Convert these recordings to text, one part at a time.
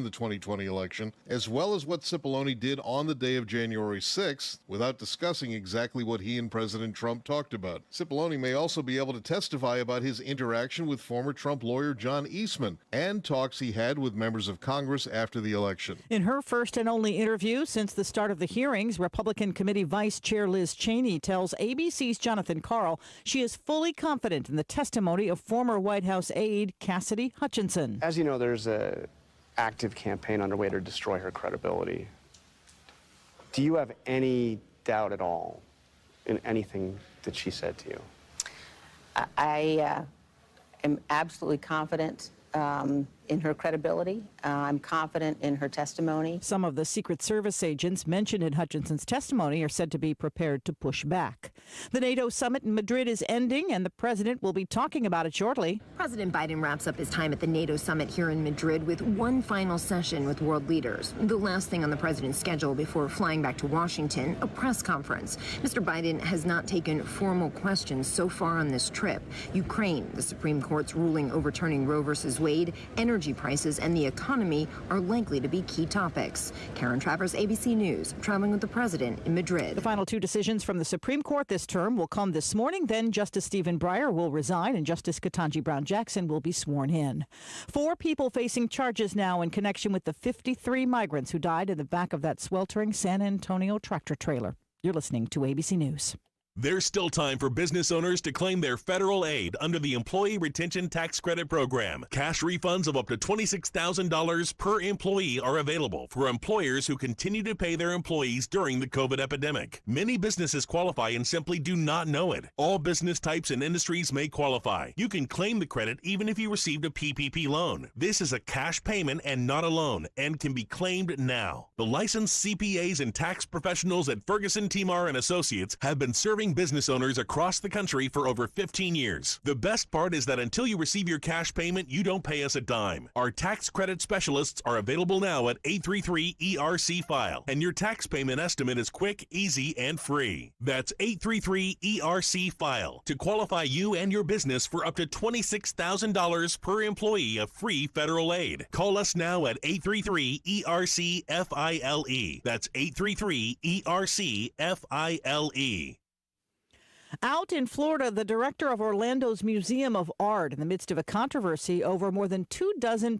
the 2020 election, as well as what Cipollone did on the day of January 6th, without discussing exactly what he and President Trump talked about. Cipollone may also be able to testify about his interaction with former Trump lawyer John Eastman and talks he had with members of Congress after the election. In her first and only interview since the start of the hearings, Republican Committee Vice Chair Liz Cheney tells ABC's Jonathan Karl she is fully confident in the testimony of former White House aide Cassidy Hutchinson. As you know, there's an active campaign underway to destroy her credibility. Do you have any doubt at all in anything that she said to you? I am absolutely confident in her credibility. I'm confident in her testimony. Some of the Secret Service agents mentioned in Hutchinson's testimony are said to be prepared to push back. The NATO summit in Madrid is ending, and the president will be talking about it shortly. President Biden wraps up his time at the NATO summit here in Madrid with one final session with world leaders. The last thing on the president's schedule before flying back to Washington, a press conference. Mr. Biden has not taken formal questions so far on this trip. Ukraine, the Supreme Court's ruling overturning Roe versus Wade, energy prices, and the economy are likely to be key topics. Karen Travers, ABC News, traveling with the president in Madrid. The final two decisions from the Supreme Court this term will come this morning. Then Justice Stephen Breyer will resign and Justice Ketanji Brown Jackson will be sworn in. 4 people facing charges now in connection with the 53 migrants who died in the back of that sweltering San Antonio tractor trailer. You're listening to ABC News. There's still time for business owners to claim their federal aid under the Employee Retention Tax Credit Program. Cash refunds of up to $26,000 per employee are available for employers who continue to pay their employees during the COVID epidemic. Many businesses qualify and simply do not know it. All business types and industries may qualify. You can claim the credit even if you received a PPP loan. This is a cash payment and not a loan and can be claimed now. The licensed CPAs and tax professionals at Ferguson, Timar & Associates have been serving business owners across the country for over 15 years. The best part is that until you receive your cash payment, you don't pay us a dime. Our tax credit specialists are available now at 833-ERC-FILE, and your tax payment estimate is quick, easy, and free. That's 833-ERC-FILE to qualify you and your business for up to $26,000 per employee of free federal aid. Call us now at 833-ERC-FILE. That's 833-ERC-FILE. Out in Florida, the director of Orlando's Museum of Art in the midst of a controversy over more than 24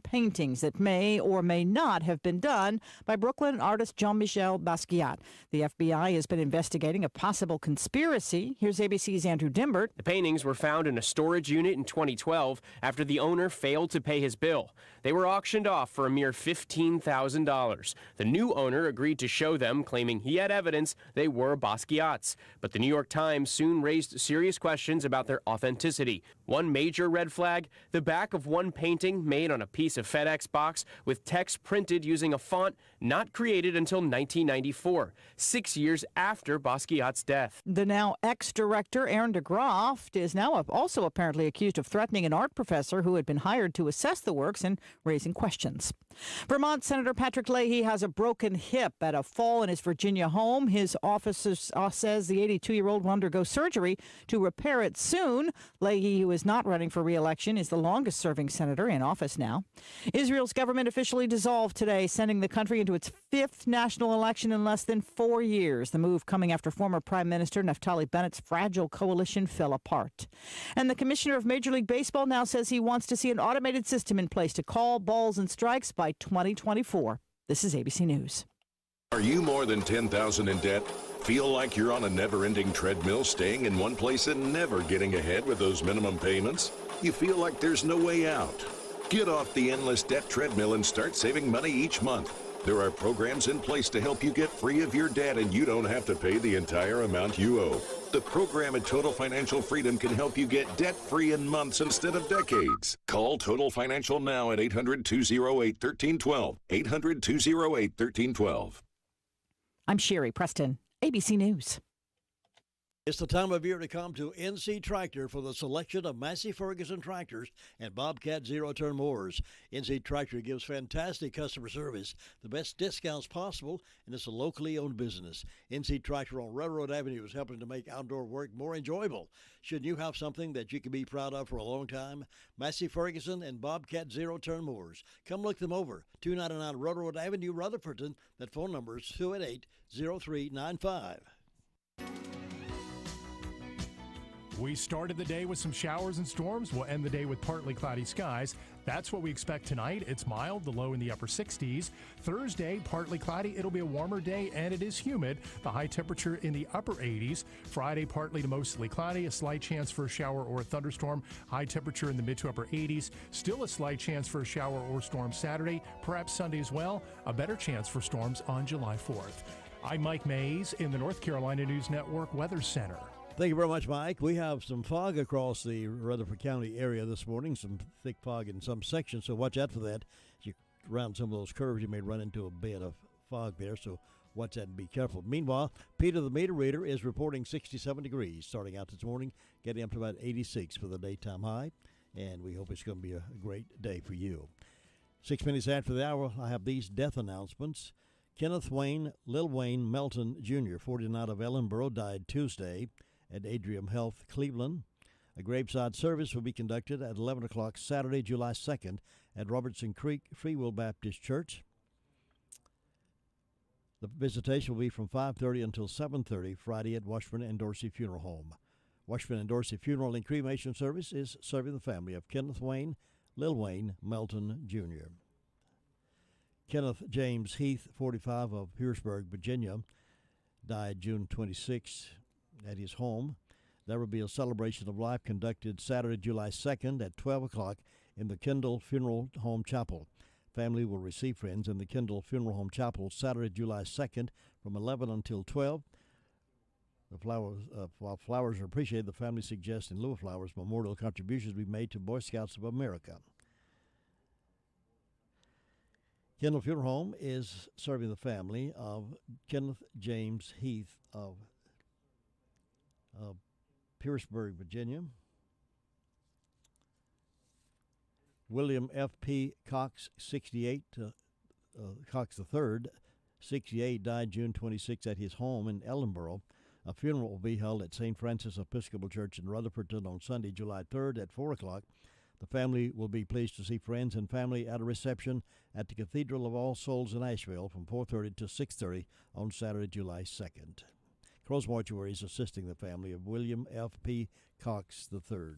paintings that may or may not have been done by Brooklyn artist Jean-Michel Basquiat. The FBI has been investigating a possible conspiracy. Here's ABC's Andrew Dimbert. The paintings were found in a storage unit in 2012 after the owner failed to pay his bill. They were auctioned off for a mere $15,000. The new owner agreed to show them, claiming he had evidence they were Basquiat's. But the New York Times soon raised serious questions about their authenticity. One major red flag, the back of one painting made on a piece of FedEx box with text printed using a font not created until 1994, 6 years after Basquiat's death. The now ex-director Aaron DeGroff is now also apparently accused of threatening an art professor who had been hired to assess the works and raising questions. Vermont Senator Patrick Leahy has a broken hip at a fall in his Virginia home. His office says the 82-year-old will undergo surgery to repair it soon. Leahy, who is not running for re-election, is the longest-serving senator in office now. Israel's government officially dissolved today, sending the country into its 5th national election in less than 4 years. The move coming after former Prime Minister Naftali Bennett's fragile coalition fell apart. And the commissioner of Major League Baseball now says he wants to see an automated system in place to call balls and strikes by 2024. This is ABC News. Are you more than $10,000 in debt? Feel like you're on a never-ending treadmill, staying in one place and never getting ahead with those minimum payments? You feel like there's no way out? Get off the endless debt treadmill and start saving money each month. There are programs in place to help you get free of your debt, and you don't have to pay the entire amount you owe. The program at Total Financial Freedom can help you get debt-free in months instead of decades. Call Total Financial now at 800-208-1312. 800-208-1312. I'm Sherry Preston, ABC News. It's the time of year to come to NC Tractor for the selection of Massey Ferguson tractors and Bobcat zero-turn mowers. NC Tractor gives fantastic customer service, the best discounts possible, and it's a locally owned business. NC Tractor on Railroad Avenue is helping to make outdoor work more enjoyable. Shouldn't you have something that you can be proud of for a long time? Massey Ferguson and Bobcat zero-turn mowers. Come look them over. 299 Railroad Avenue, Rutherfordton. That phone number is 288-0395. We started the day with some showers and storms. We'll end the day with partly cloudy skies. That's what we expect tonight. It's mild, the low in the upper 60s. Thursday, partly cloudy. It'll be a warmer day, and it is humid. The high temperature in the upper 80s. Friday, partly to mostly cloudy. A slight chance for a shower or a thunderstorm. High temperature in the mid to upper 80s. Still a slight chance for a shower or storm Saturday. Perhaps Sunday as well. A better chance for storms on July 4th. I'm Mike Mays in the North Carolina News Network Weather Center. Thank you very much, Mike. We have some fog across the Rutherford County area this morning, some thick fog in some sections, so watch out for that. As you round some of those curves, you may run into a bed of fog there, so watch that and be careful. Meanwhile, Peter the meter reader is reporting 67 degrees starting out this morning, getting up to about 86 for the daytime high, and we hope it's going to be a great day for you. 6 minutes after the hour, I have these death announcements. Kenneth Wayne, Lil Wayne Melton Jr., 49 of Ellenboro, died Tuesday at Adrium Health, Cleveland. A graveside service will be conducted at 11 o'clock Saturday, July 2nd at Robertson Creek Free Will Baptist Church. The visitation will be from 5:30 until 7:30 Friday at Washburn and Dorsey Funeral Home. Washburn and Dorsey Funeral and Cremation Service is serving the family of Kenneth Wayne, Lil Wayne Melton Jr. Kenneth James Heath, 45 of Pierceburg, Virginia, died June 26 at his home. There will be a celebration of life conducted Saturday, July 2nd at 12 o'clock in the Kendall Funeral Home Chapel. Family will receive friends in the Kendall Funeral Home Chapel Saturday, July 2nd from 11 until 12. While flowers are appreciated, the family suggests in lieu of flowers, memorial contributions be made to Boy Scouts of America. Kendall Funeral Home is serving the family of Kenneth James Heath of Pierceburg, Virginia. William F.P. Cox, 68, Cox III, 68, died June 26 at his home in Ellenboro. A funeral will be held at St. Francis Episcopal Church in Rutherfordton on Sunday, July 3rd at 4 o'clock. The family will be pleased to see friends and family at a reception at the Cathedral of All Souls in Asheville from 4:30 to 6:30 on Saturday, July 2nd. Crow's Mortuary is assisting the family of William F.P. Cox III.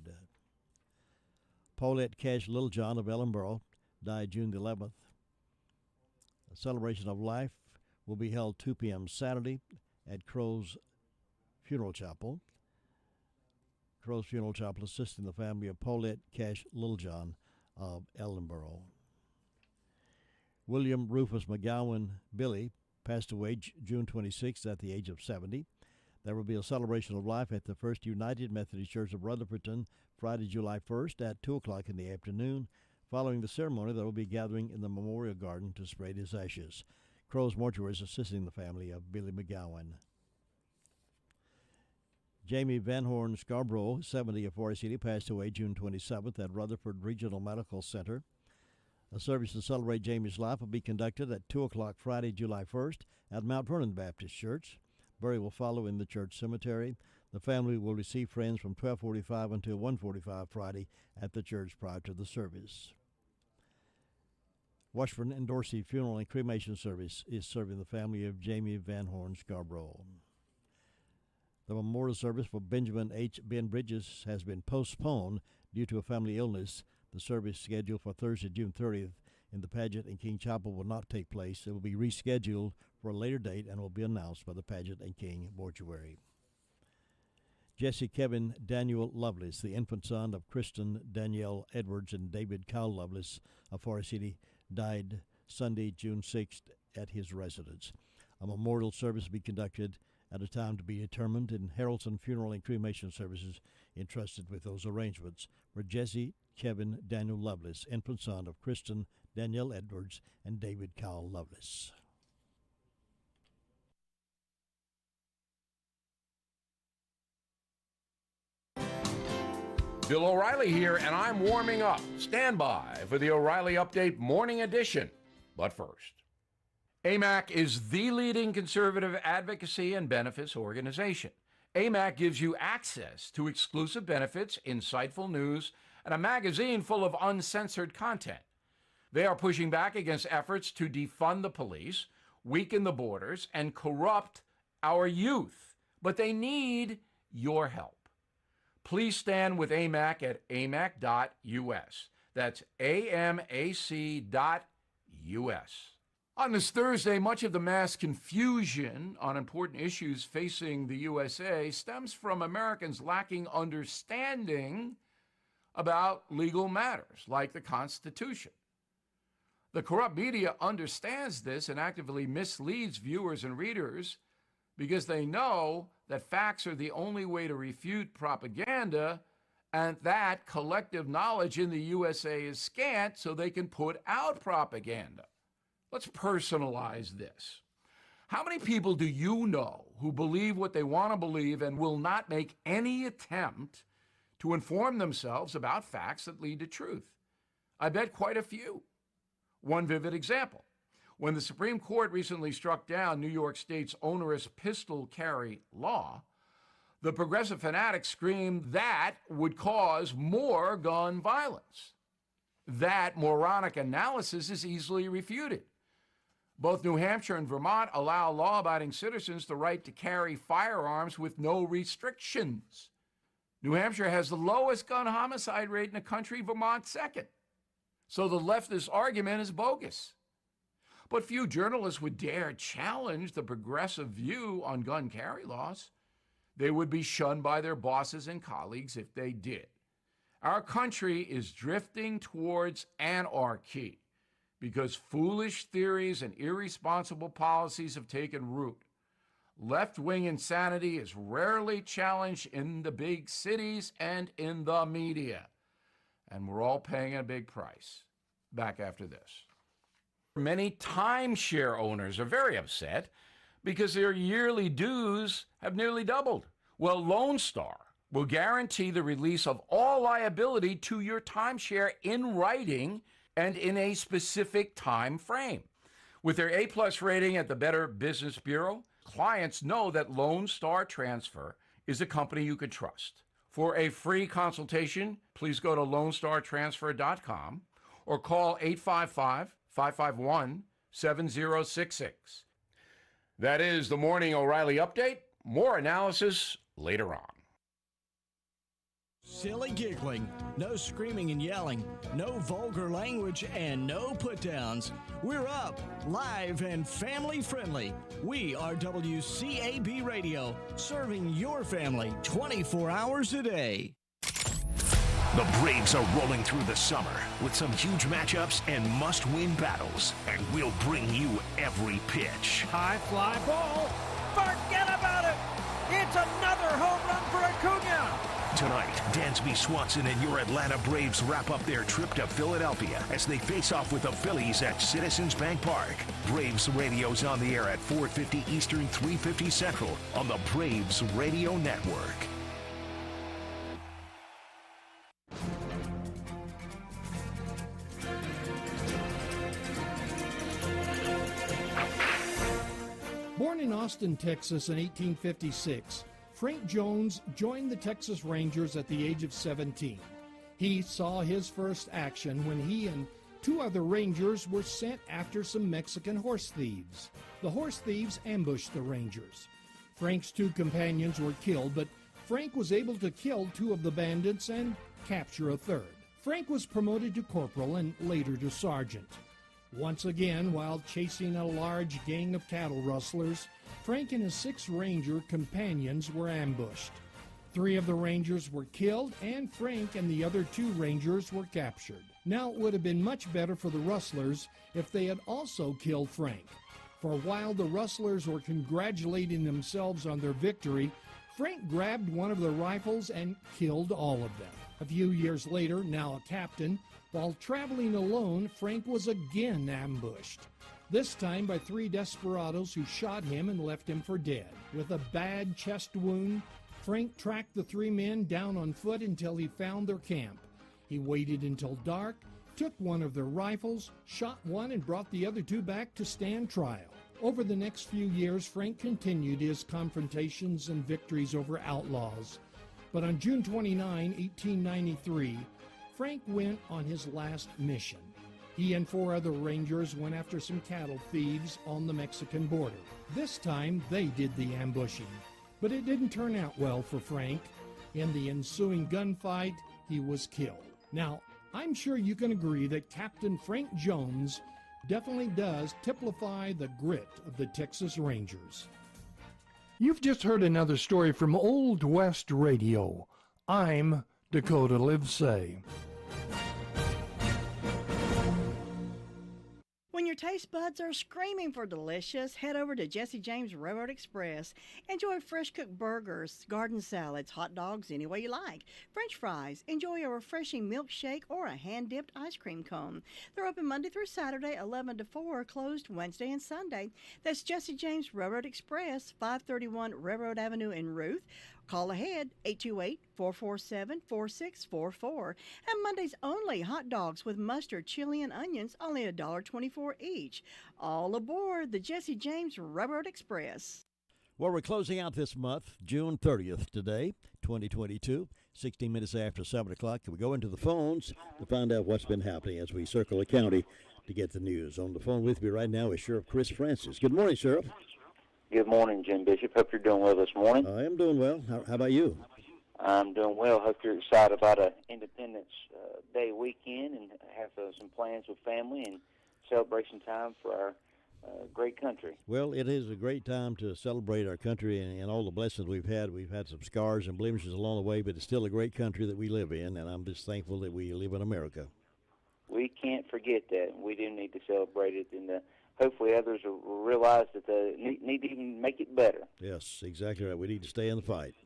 Paulette Cash Littlejohn of Ellenboro died June 11th. A celebration of life will be held 2 p.m. Saturday at Crow's Funeral Chapel. Crow's Funeral Chapel assisting the family of Paulette Cash Littlejohn of Ellenboro. William Rufus McGowan Billy passed away June 26th at the age of 70. There will be a celebration of life at the First United Methodist Church of Rutherfordton Friday, July 1st at 2 o'clock in the afternoon. Following the ceremony, there will be gathering in the Memorial Garden to spread his ashes. Crow's Mortuary is assisting the family of Billy McGowan. Jamie Van Horn Scarborough, 70 of Forest City, passed away June 27th at Rutherford Regional Medical Center. A service to celebrate Jamie's life will be conducted at 2 o'clock Friday, July 1st at Mount Vernon Baptist Church. Burial will follow in the church cemetery. The family will receive friends from 12:45 until 1:45 Friday at the church prior to the service. Washburn and Dorsey Funeral and Cremation Service is serving the family of Jamie Van Horn Scarborough. The memorial service for Benjamin H. Ben Bridges has been postponed due to a family illness. The service scheduled for Thursday, June 30th in the Pageant and King Chapel will not take place. It will be rescheduled for a later date and will be announced by the Pageant and King Mortuary. Jesse Kevin Daniel Lovelace, the infant son of Kristen Danielle Edwards and David Kyle Lovelace of Forest City, died Sunday, June 6th at his residence. A memorial service will be conducted at a time to be determined in Harrelson Funeral and Cremation Services entrusted with those arrangements for Jesse Kevin Daniel Lovelace, infant son of Kristen Danielle Edwards and David Kyle Lovelace. Bill O'Reilly here, and I'm warming up. Stand by for the O'Reilly Update Morning Edition. But first, AMAC is the leading conservative advocacy and benefits organization. AMAC gives you access to exclusive benefits, insightful news, and a magazine full of uncensored content. They are pushing back against efforts to defund the police, weaken the borders, and corrupt our youth. But they need your help. Please stand with AMAC at amac.us. That's amac.us. On this Thursday, much of the mass confusion on important issues facing the USA stems from Americans lacking understanding about legal matters like the Constitution. The corrupt media understands this and actively misleads viewers and readers because they know that facts are the only way to refute propaganda, and that collective knowledge in the USA is scant, so they can put out propaganda. Let's personalize this. How many people do you know who believe what they want to believe and will not make any attempt to inform themselves about facts that lead to truth? I bet quite a few. One vivid example. When the Supreme Court recently struck down New York State's onerous pistol carry law, the progressive fanatics screamed that would cause more gun violence. That moronic analysis is easily refuted. Both New Hampshire and Vermont allow law-abiding citizens the right to carry firearms with no restrictions. New Hampshire has the lowest gun homicide rate in the country, Vermont second. So the leftist argument is bogus. But few journalists would dare challenge the progressive view on gun carry laws. They would be shunned by their bosses and colleagues if they did. Our country is drifting towards anarchy because foolish theories and irresponsible policies have taken root. Left-wing insanity is rarely challenged in the big cities and in the media. And we're all paying a big price. Back after this. Many timeshare owners are very upset because their yearly dues have nearly doubled. Well, Lone Star will guarantee the release of all liability to your timeshare in writing and in a specific time frame. With their A+ rating at the Better Business Bureau, clients know that Lone Star Transfer is a company you can trust. For a free consultation, please go to LoneStarTransfer.com or call 855-551-7066. That is the Morning O'Reilly Update. More analysis later on. Silly giggling, no screaming and yelling, no vulgar language, and no put-downs. We're up, live, and family-friendly. We are WCAB Radio, serving your family 24 hours a day. The Braves are rolling through the summer with some huge matchups and must-win battles, and we'll bring you every pitch. High fly ball. Forget about it. It's another home run for Acuna. Tonight, Dansby Swanson and your Atlanta Braves wrap up their trip to Philadelphia as they face off with the Phillies at Citizens Bank Park. Braves Radio's on the air at 4:50 Eastern, 3:50 Central on the Braves Radio Network. Born in Austin, Texas in 1856, Frank Jones joined the Texas Rangers at the age of 17. He saw his first action when he and two other Rangers were sent after some Mexican horse thieves. The horse thieves ambushed the Rangers. Frank's two companions were killed, but Frank was able to kill two of the bandits and capture a third. Frank was promoted to corporal and later to sergeant. Once again, while chasing a large gang of cattle rustlers, Frank and his 6 Ranger companions were ambushed. 3 of the Rangers were killed, and Frank and the other 2 Rangers were captured. Now, it would have been much better for the rustlers if they had also killed Frank. For while the rustlers were congratulating themselves on their victory, Frank grabbed one of their rifles and killed all of them. A few years later, now a captain, while traveling alone, Frank was again ambushed. This time by 3 desperados who shot him and left him for dead. With a bad chest wound, Frank tracked the three men down on foot until he found their camp. He waited until dark, took one of their rifles, shot one, and brought the other two back to stand trial. Over the next few years, Frank continued his confrontations and victories over outlaws. But on June 29, 1893, Frank went on his last mission. He and 4 other Rangers went after some cattle thieves on the Mexican border. This time, they did the ambushing. But it didn't turn out well for Frank. In the ensuing gunfight, he was killed. Now, I'm sure you can agree that Captain Frank Jones definitely does typify the grit of the Texas Rangers. You've just heard another story from Old West Radio. I'm Dakota Livesay. When your taste buds are screaming for delicious, head over to Jesse James Railroad Express. Enjoy fresh cooked burgers, garden salads, hot dogs any way you like, French fries. Enjoy a refreshing milkshake or a hand-dipped ice cream cone. They're open Monday through Saturday, 11 to 4, closed Wednesday and Sunday. That's Jesse James Railroad Express, 531 Railroad Avenue in Ruth. Call ahead, 828-447-4644. And Mondays only, hot dogs with mustard, chili, and onions, only $1.24 each. All aboard the Jesse James Railroad Express. Well, we're closing out this month, June 30th today, 2022, 16 minutes after 7 o'clock. We go into the phones to find out what's been happening as we circle the county to get the news. On the phone with me right now is Sheriff Chris Francis. Good morning, Sheriff. Good morning, Jim Bishop. Hope you're doing well this morning. I am doing well. How about you? I'm doing well. Hope you're excited about an Independence Day weekend and have some plans with family and celebration time for our great country. Well, it is a great time to celebrate our country and all the blessings we've had. We've had some scars and blemishes along the way, but it's still a great country that we live in, and I'm just thankful that we live in America. We can't forget that. We do need to celebrate it, and hopefully others will realize that they need to even make it better. Yes, exactly right. We need to stay in the fight.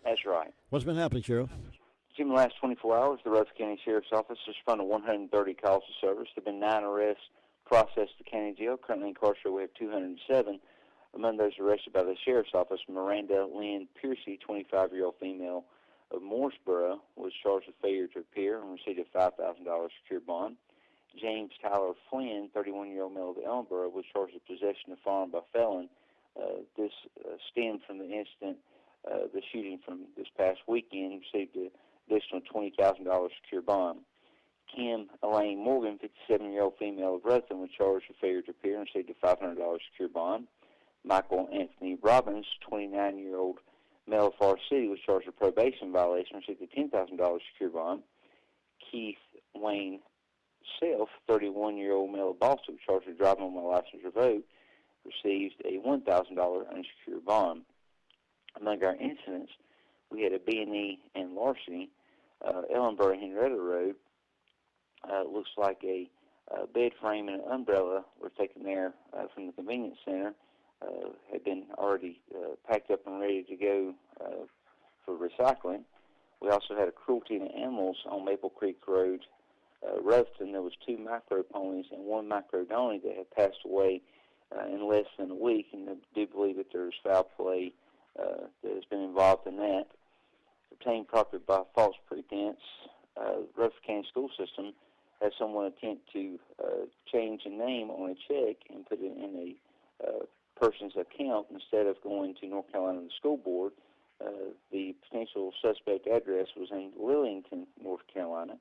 That's right. What's been happening, Sheriff? In the last 24 hours, the Rutherford County Sheriff's Office responded to 130 calls of service. There have been 9 arrests processed at the county jail. Currently incarcerated, we have 207. Among those arrested by the Sheriff's Office, Miranda Lynn Piercy, 25-year-old female of Mooresboro, was charged with failure to appear and received a $5,000 secure bond. James Tyler Flynn, 31-year-old male of Ellenboro, was charged with possession of firearm by felon. This stemmed from the incident, the shooting from this past weekend, received an additional $20,000 secure bond. Kim Elaine Morgan, 57-year-old female of Rutherford, was charged with failure to appear and received a $500 secure bond. Michael Anthony Robbins, 29-year-old male of Forest City, was charged with probation violation and received a $10,000 secure bond. Keith Wayne Self, 31-year-old male of Boston, was charged with driving while license revoked, received a $1,000 unsecured bond. Among our incidents, we had a B&E and larceny, Ellenboro Henrietta Road. Looks like a bed frame and an umbrella were taken there from the convenience center, had been already packed up and ready to go for recycling. We also had a cruelty to animals on Maple Creek Road, Rutherford. There was 2 micro ponies and 1 micro donnie that had passed away in less than a week, and I do believe that there's foul play that has been involved in that. Obtained property by false pretense. Rutherford County School System had someone attempt to change a name on a check and put it in a person's account instead of going to North Carolina the school board. The potential suspect address was in Lillington, North Carolina.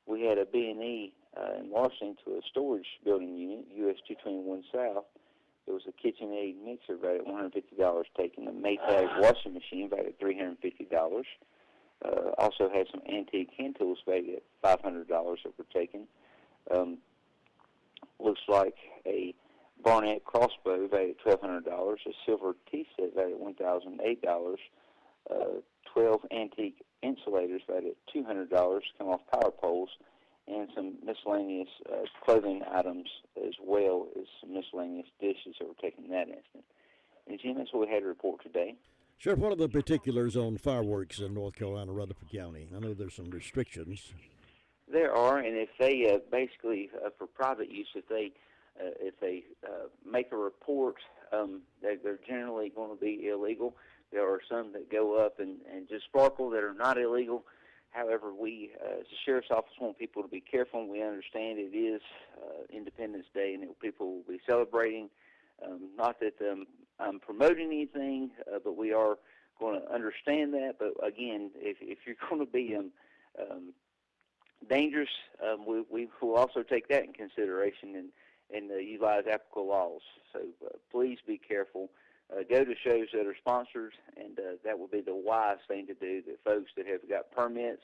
We had a B&E in Washington to a storage building unit, US 221 South. There was a KitchenAid mixer valued at $150 taken, a Maytag washing machine valued at $350. Also had some antique hand tools valued at $500 that were taken. Looks like a Barnett crossbow valued at $1,200, a silver tea set valued at $1,008, 12 antique insulators valued at $200 come off power poles, and some miscellaneous clothing items as well as some miscellaneous dishes that were taken in that instant. And Jim, that's what we had to report today. Sure. What are the particulars on fireworks in North Carolina, Rutherford County? I know there's some restrictions. There are, and if they basically, for private use, if they if they make a report, they're generally going to be illegal. There are some that go up and just sparkle that are not illegal. However, we, as the Sheriff's Office, want people to be careful, and we understand it is Independence Day, and people will be celebrating. Not that I'm promoting anything, but we are going to understand that. But again, if you're going to be dangerous, we will also take that in consideration and utilize applicable laws. So please be careful. Go to shows that are sponsored, and that would be the wise thing to do. The folks that have got permits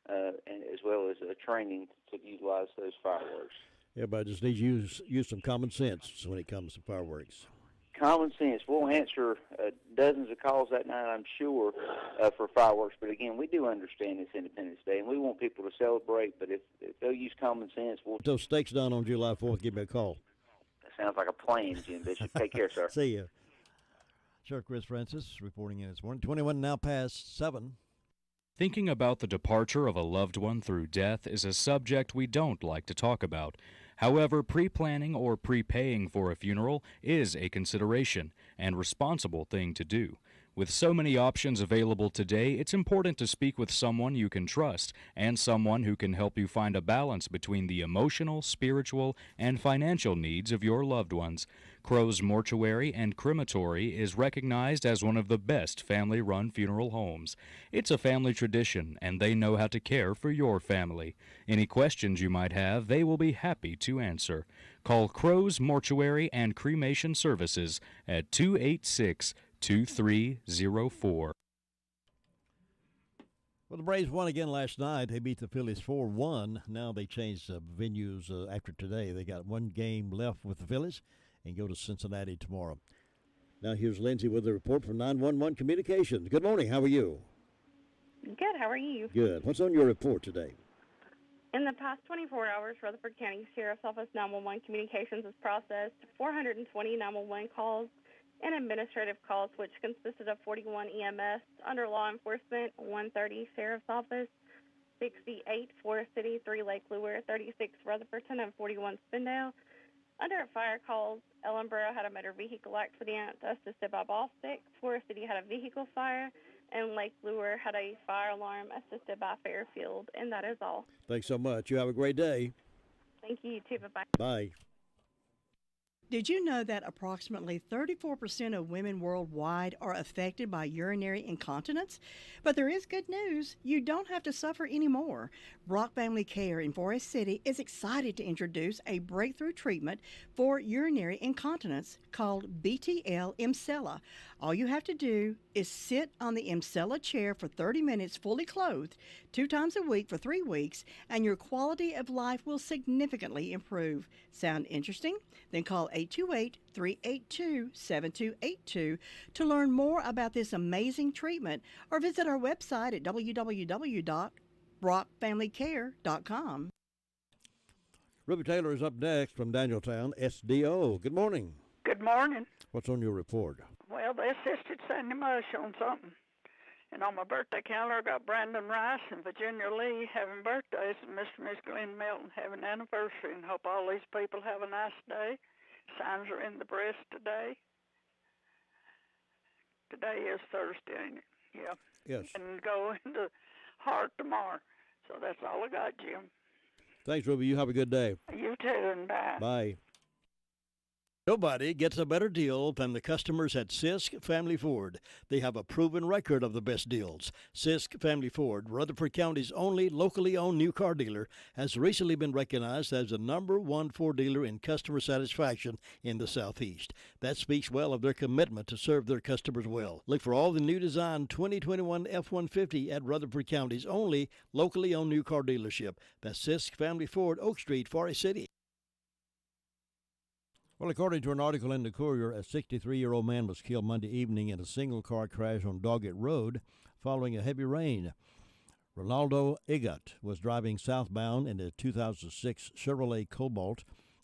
and as well as training to utilize those fireworks. Everybody just needs to use some common sense when it comes to fireworks. Common sense. We'll answer dozens of calls that night, I'm sure, for fireworks. But again, we do understand it's Independence Day, and we want people to celebrate. But if they'll use common sense, we'll. Those steaks done on July 4th, give me a call. That sounds like a plan, Jim Bishop. Take care, sir. See you. Sheriff Chris Francis reporting in this morning. 21 now past 7. Thinking about the departure of a loved one through death is a subject we don't like to talk about. However, pre-planning or prepaying for a funeral is a consideration and responsible thing to do. With so many options available today, it's important to speak with someone you can trust and someone who can help you find a balance between the emotional, spiritual, and financial needs of your loved ones. Crow's Mortuary and Crematory is recognized as one of the best family-run funeral homes. It's a family tradition, and they know how to care for your family. Any questions you might have, they will be happy to answer. Call Crow's Mortuary and Cremation Services at 286-2304. Well, the Braves won again last night. They beat the Phillies 4-1. Now they changed venues after today. They got one game left with the Phillies and go to Cincinnati tomorrow. Now here's Lindsay with a report from 911 Communications. Good morning. How are you? Good. How are you? Good. What's on your report today? In the past 24 hours, Rutherford County Sheriff's Office 911 Communications has processed 420 911 calls and administrative calls, which consisted of 41 EMS under law enforcement, 130 Sheriff's Office, 68 Forest City, 3 Lake Lure, 36 Rutherfordton, and 41 Spindale. Under fire calls, Ellenboro had a motor vehicle accident assisted by Ball Sticks, Forest City had a vehicle fire, and Lake Lure had a fire alarm assisted by Fairfield, and that is all. Thanks so much. You have a great day. Thank you, too. Bye-bye. Bye. Did you know that approximately 34% of women worldwide are affected by urinary incontinence? But there is good news. You don't have to suffer anymore. Brock Family Care in Forest City is excited to introduce a breakthrough treatment for urinary incontinence called BTL Emsella. All you have to do is sit on the Emsella chair for 30 minutes fully clothed, 2 times a week for 3 weeks, and your quality of life will significantly improve. Sound interesting? Then call 828-382-7282 to learn more about this amazing treatment, or visit our website at www.brockfamilycare.com. Ruby Taylor is up next from Danieltown, SDO. Good morning. Good morning. What's on your report? Well, they assisted Sandy Mush on something. And on my birthday calendar, I got Brandon Rice and Virginia Lee having birthdays, and Mr. and Miss Glenn Melton having an anniversary, and hope all these people have a nice day. Signs are in the breast today. Today is Thursday, ain't it? Yeah. Yes. And go into heart tomorrow. So that's all I got, Jim. Thanks, Ruby. You have a good day. You too, and bye. Bye. Nobody gets a better deal than the customers at Sisk Family Ford. They have a proven record of the best deals. Sisk Family Ford, Rutherford County's only locally owned new car dealer, has recently been recognized as the #1 Ford dealer in customer satisfaction in the Southeast. That speaks well of their commitment to serve their customers well. Look for all the new design 2021 F-150 at Rutherford County's only locally owned new car dealership. That's Sisk Family Ford, Oak Street, Forest City. Well, according to an article in the Courier, a 63-year-old man was killed Monday evening in a single-car crash on Doggett Road following a heavy rain. Ronaldo Igat was driving southbound in a 2006 Chevrolet Cobalt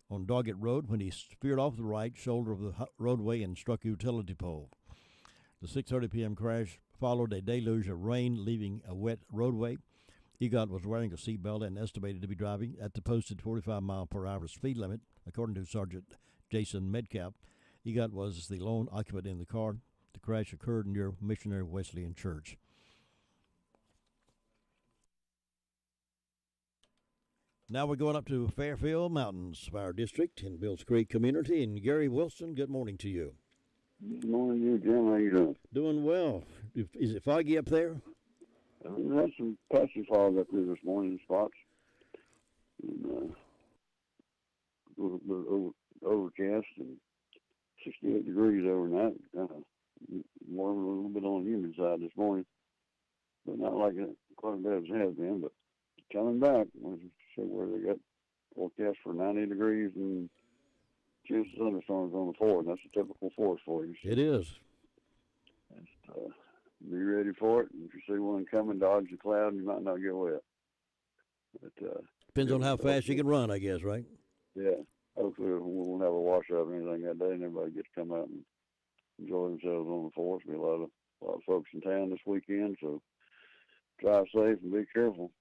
on Doggett Road when he veered off the right shoulder of the roadway and struck a utility pole. The 6:30 p.m. crash followed a deluge of rain, leaving a wet roadway. Igat was wearing a seatbelt and estimated to be driving at the posted 45-mile-per-hour speed limit according to Sergeant Jason Medcalf. Egot was the lone occupant in the car. The crash occurred near Missionary Wesleyan Church. Now we're going up to Fairfield Mountains Fire District in Bills Creek community. And Gary Wilson, good morning to you. Good morning to you, Jim. How you doing? Doing well. Is it foggy up there? We had some patchy fog up there this morning in spots. And, a little bit overcast and 68 degrees overnight. Kind of warm, a little bit on the humid side this morning. But not like it quite as bad as it has been. But coming back, let's see where they got forecast for 90 degrees and chance of thunderstorms on the 4th. That's a typical force for you. It is. Just, be ready for it. And if you see one coming, dodge the cloud, and you might not get wet. But, depends on how fast you can run, I guess, right? Yeah. Hopefully we won't have a washout or anything that day, and everybody gets to come out and enjoy themselves on the 4th. There'll be a lot of folks in town this weekend, so drive safe and be careful.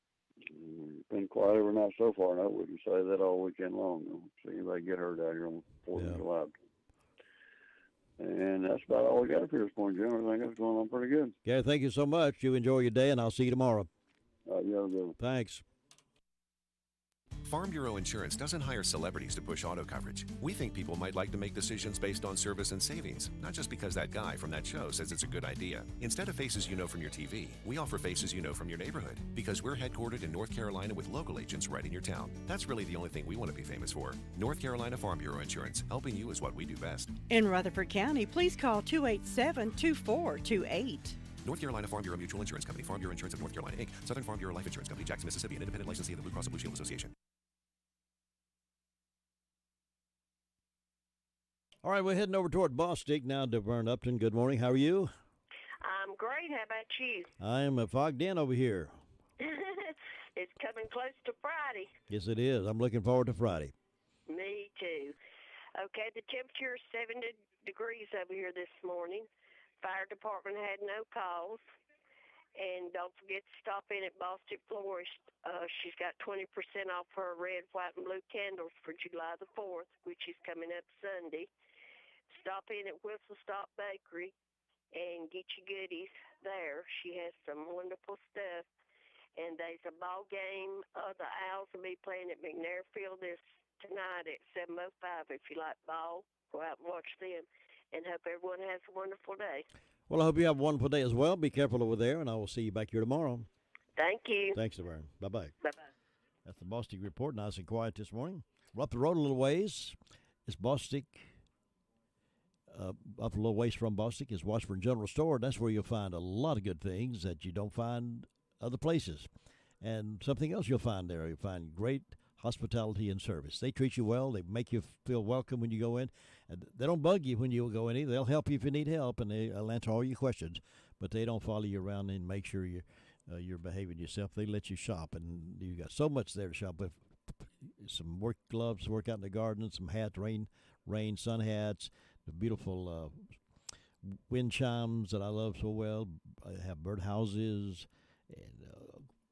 It's been quiet every night so far, and I wouldn't say that all weekend long. See anybody get hurt out here on the 4th of July. And that's about all we got up here this morning, Jim. Everything else going on pretty good. Gary, thank you so much. You enjoy your day, and I'll see you tomorrow. You have a good one. Thanks. Farm Bureau Insurance doesn't hire celebrities to push auto coverage. We think people might like to make decisions based on service and savings, not just because that guy from that show says it's a good idea. Instead of faces you know from your TV, we offer faces you know from your neighborhood, because we're headquartered in North Carolina with local agents right in your town. That's really the only thing we want to be famous for. North Carolina Farm Bureau Insurance. Helping you is what we do best. In Rutherford County, please call 287-2428. North Carolina Farm Bureau Mutual Insurance Company, Farm Bureau Insurance of North Carolina, Inc., Southern Farm Bureau Life Insurance Company, Jackson, Mississippi, an independent licensee of the Blue Cross and Blue Shield Association. All right, we're heading over toward Bostic now to Vern Upton. Good morning. How are you? I'm great. How about you? I am fogged in over here. It's coming close to Friday. Yes, it is. I'm looking forward to Friday. Me too. Okay, the temperature is 70 degrees over here this morning. Fire department had no calls. And don't forget to stop in at Bostic Florist. She's got 20% off her red, white, and blue candles for July the 4th, which is coming up Sunday. Stop in at Whistle Stop Bakery and get your goodies there. She has some wonderful stuff. And there's a ball game. The Owls will be playing at McNair Field tonight at 7:05. If you like ball, go out and watch them. And hope everyone has a wonderful day. Well, I hope you have a wonderful day as well. Be careful over there, and I will see you back here tomorrow. Thank you. Thanks, Laverne. Bye-bye. Bye-bye. That's the Bostic Report. Nice and quiet this morning. We're up the road a little ways. It's Bostic. Up a little ways from Bostic is Washburn General Store. That's where you'll find a lot of good things that you don't find other places. And something else you'll find there. You'll find great hospitality and service. They treat you well. They make you feel welcome when you go in. And they don't bug you when you go in either. They'll help you if you need help, and they'll answer all your questions. But they don't follow you around and make sure you're behaving yourself. They let you shop, and you got so much there to shop with. Some work gloves, work out in the garden, some hats, rain sun hats, the beautiful wind chimes that I love so well. I have bird houses and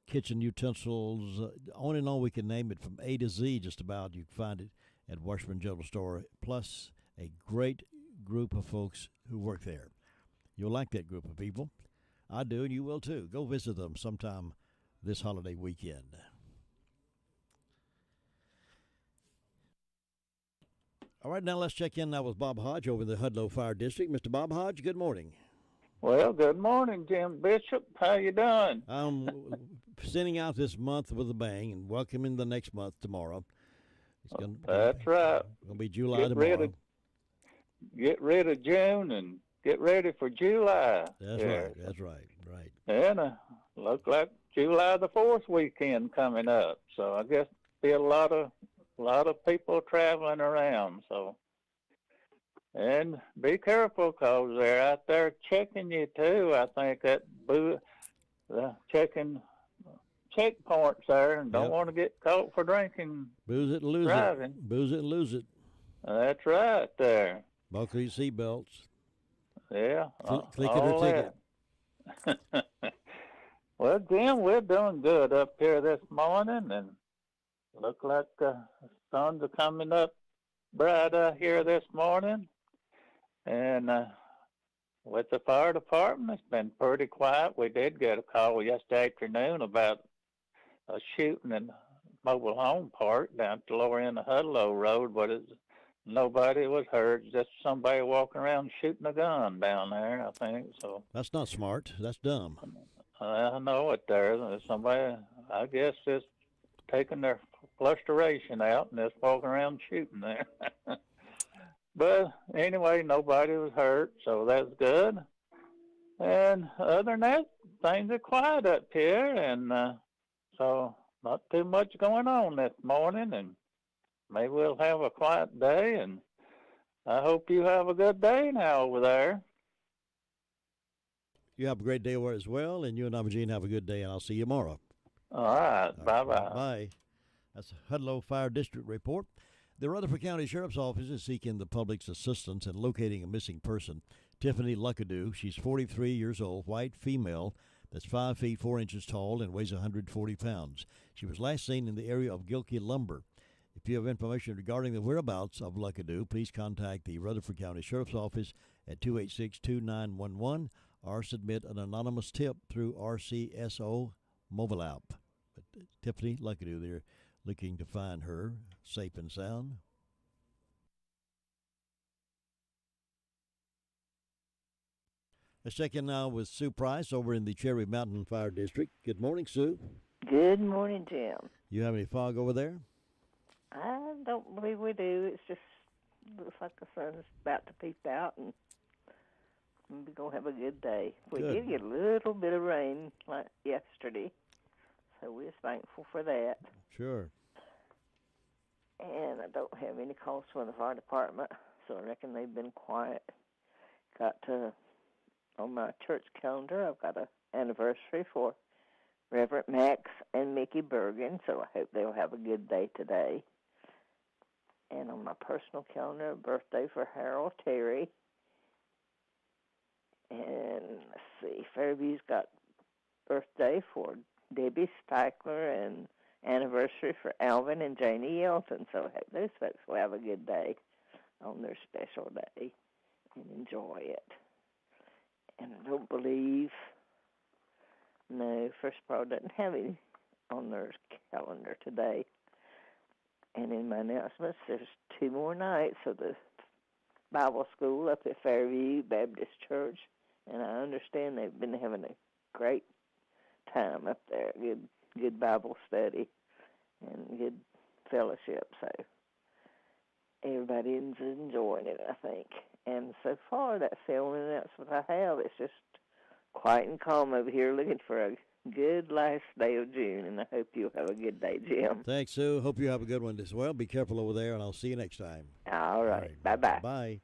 kitchen utensils. On and on we can name it from A to Z just about. You can find it at Washburn General Store, plus a great group of folks who work there. You'll like that group of people. I do, and you will too. Go visit them sometime this holiday weekend. All right, now let's check in now with Bob Hodge over in the Hudlow Fire District. Mr. Bob Hodge, good morning. Well, good morning, Jim Bishop. How you doing? I'm sending out this month with a bang and welcoming the next month tomorrow. That's right. It's going to be July tomorrow. Get rid of June and get ready for July. That's right. That's right. Right. And look like July the 4th weekend coming up. So I guess be a lot of people traveling around. So, and be careful because they're out there checking you too. I think that checking checkpoints there, and don't want to get caught for drinking. Booze it and lose driving. it. Booze it and lose it. That's right there. Buckle your seatbelts. Yeah. Click it or ticket. Well, Jim, we're doing good up here this morning, and look like the sun's coming up bright out here this morning. And with the fire department, it's been pretty quiet. We did get a call yesterday afternoon about a shooting in mobile home park down at the lower end of Hudlow Road, but nobody was hurt. Just somebody walking around shooting a gun down there, I think. So That's not smart. That's dumb. I know it there. Somebody, I guess, just taking their frustration out and just walking around shooting there. But anyway, nobody was hurt, so that's good. And other than that, things are quiet up here, and so not too much going on this morning, and maybe we'll have a quiet day, and I hope you have a good day now over there. You have a great day as well, and you and Imogene have a good day, and I'll see you tomorrow. All right. Bye-bye. Bye. That's a Hudlow Fire District report. The Rutherford County Sheriff's Office is seeking the public's assistance in locating a missing person. Tiffany Luckadoo, she's 43 years old, white female, that's 5 feet 4 inches tall and weighs 140 pounds. She was last seen in the area of Gilkey Lumber. If you have information regarding the whereabouts of Luckadoo, please contact the Rutherford County Sheriff's Office at 286-2911 or submit an anonymous tip through RCSO mobile app. But Tiffany Luckadoo, they're looking to find her safe and sound. Let's check in now with Sue Price over in the Cherry Mountain Fire District. Good morning, Sue. Good morning, Jim. You have any fog over there? I don't believe we do. It's just looks like the sun's about to peep out, and we're going to have a good day. We did get a little bit of rain like yesterday, so we're thankful for that. Sure. And I don't have any calls from the fire department, so I reckon they've been quiet. On my church calendar, I've got an anniversary for Reverend Max and Mickey Bergen, so I hope they'll have a good day today. And on my personal calendar, a birthday for Harold Terry. And let's see, Fairview's got birthday for Debbie Speichler and anniversary for Alvin and Janie Yelton. So I hope those folks will have a good day on their special day and enjoy it. And I don't believe, First Pro doesn't have any on their calendar today. And in my announcements, there's 2 more nights of the Bible school up at Fairview Baptist Church. And I understand they've been having a great time up there, good Bible study and good fellowship. So everybody's enjoying it, I think. And so far, that's the only announcement I have. It's just quiet and calm over here, looking for a good last day of June, and I hope you'll have a good day, Jim. Thanks, Sue. Hope you have a good one as well. Be careful over there, and I'll see you next time. All right. Bye-bye. Bye.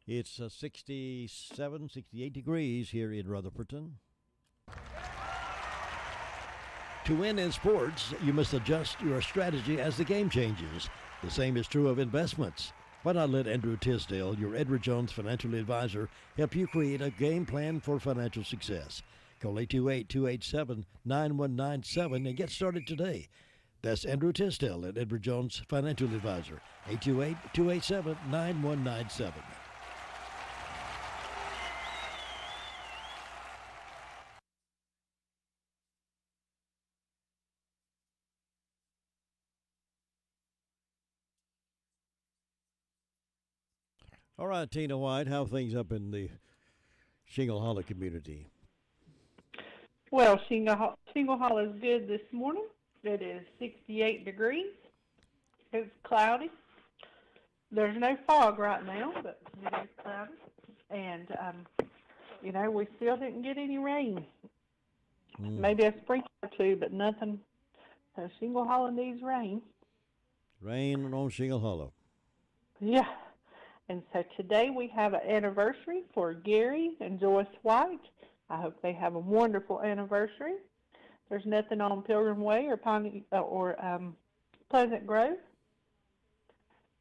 It's 67, 68 degrees here in Rutherfordton. To win in sports, you must adjust your strategy as the game changes. The same is true of investments. Why not let Andrew Tisdale, your Edward Jones financial advisor, help you create a game plan for financial success? Call 828-287-9197 and get started today. That's Andrew Tisdale at Edward Jones Financial Advisor, 828-287-9197. All right, Tina White, how are things up in the Shingle Hollow community? Well, Shingle Hollow is good this morning. It is 68 degrees. It's cloudy. There's no fog right now, but it is cloudy. And, we still didn't get any rain. Maybe a sprinkle or two, but nothing. So Shingle Hollow needs rain. Rain on Shingle Hollow. Yeah. And so today we have an anniversary for Gary and Joyce White. I hope they have a wonderful anniversary. There's nothing on Pilgrim Way or Pleasant Grove.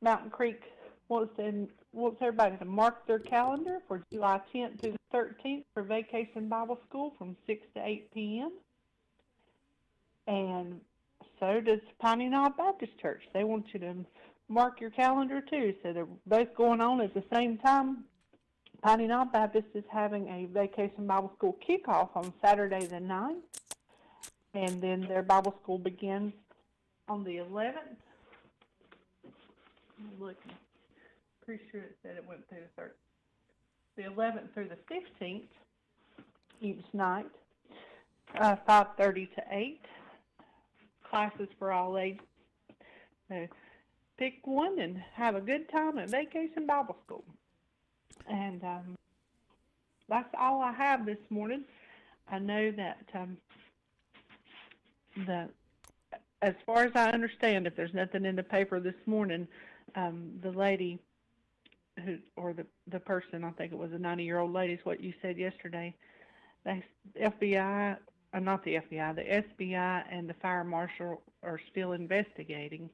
Mountain Creek wants everybody to mark their calendar for July 10th through the 13th for Vacation Bible School from 6 to 8 p.m. And so does Piney Knob Baptist Church. They want you to mark your calendar too. So they're both going on at the same time. Piney Knob Baptist is having a Vacation Bible School kickoff on Saturday the 9th, and then their Bible school begins on the 11th. I'm looking. Pretty sure it said it went through the 11th through the 15th each night, 5:30 to 8. Classes for all ages. So pick one and have a good time at Vacation Bible School. And that's all I have this morning. I know that as far as I understand, if there's nothing in the paper this morning, the lady the person, I think it was a 90-year-old lady, is what you said yesterday, the FBI, not the FBI, the SBI and the fire marshal are still investigating.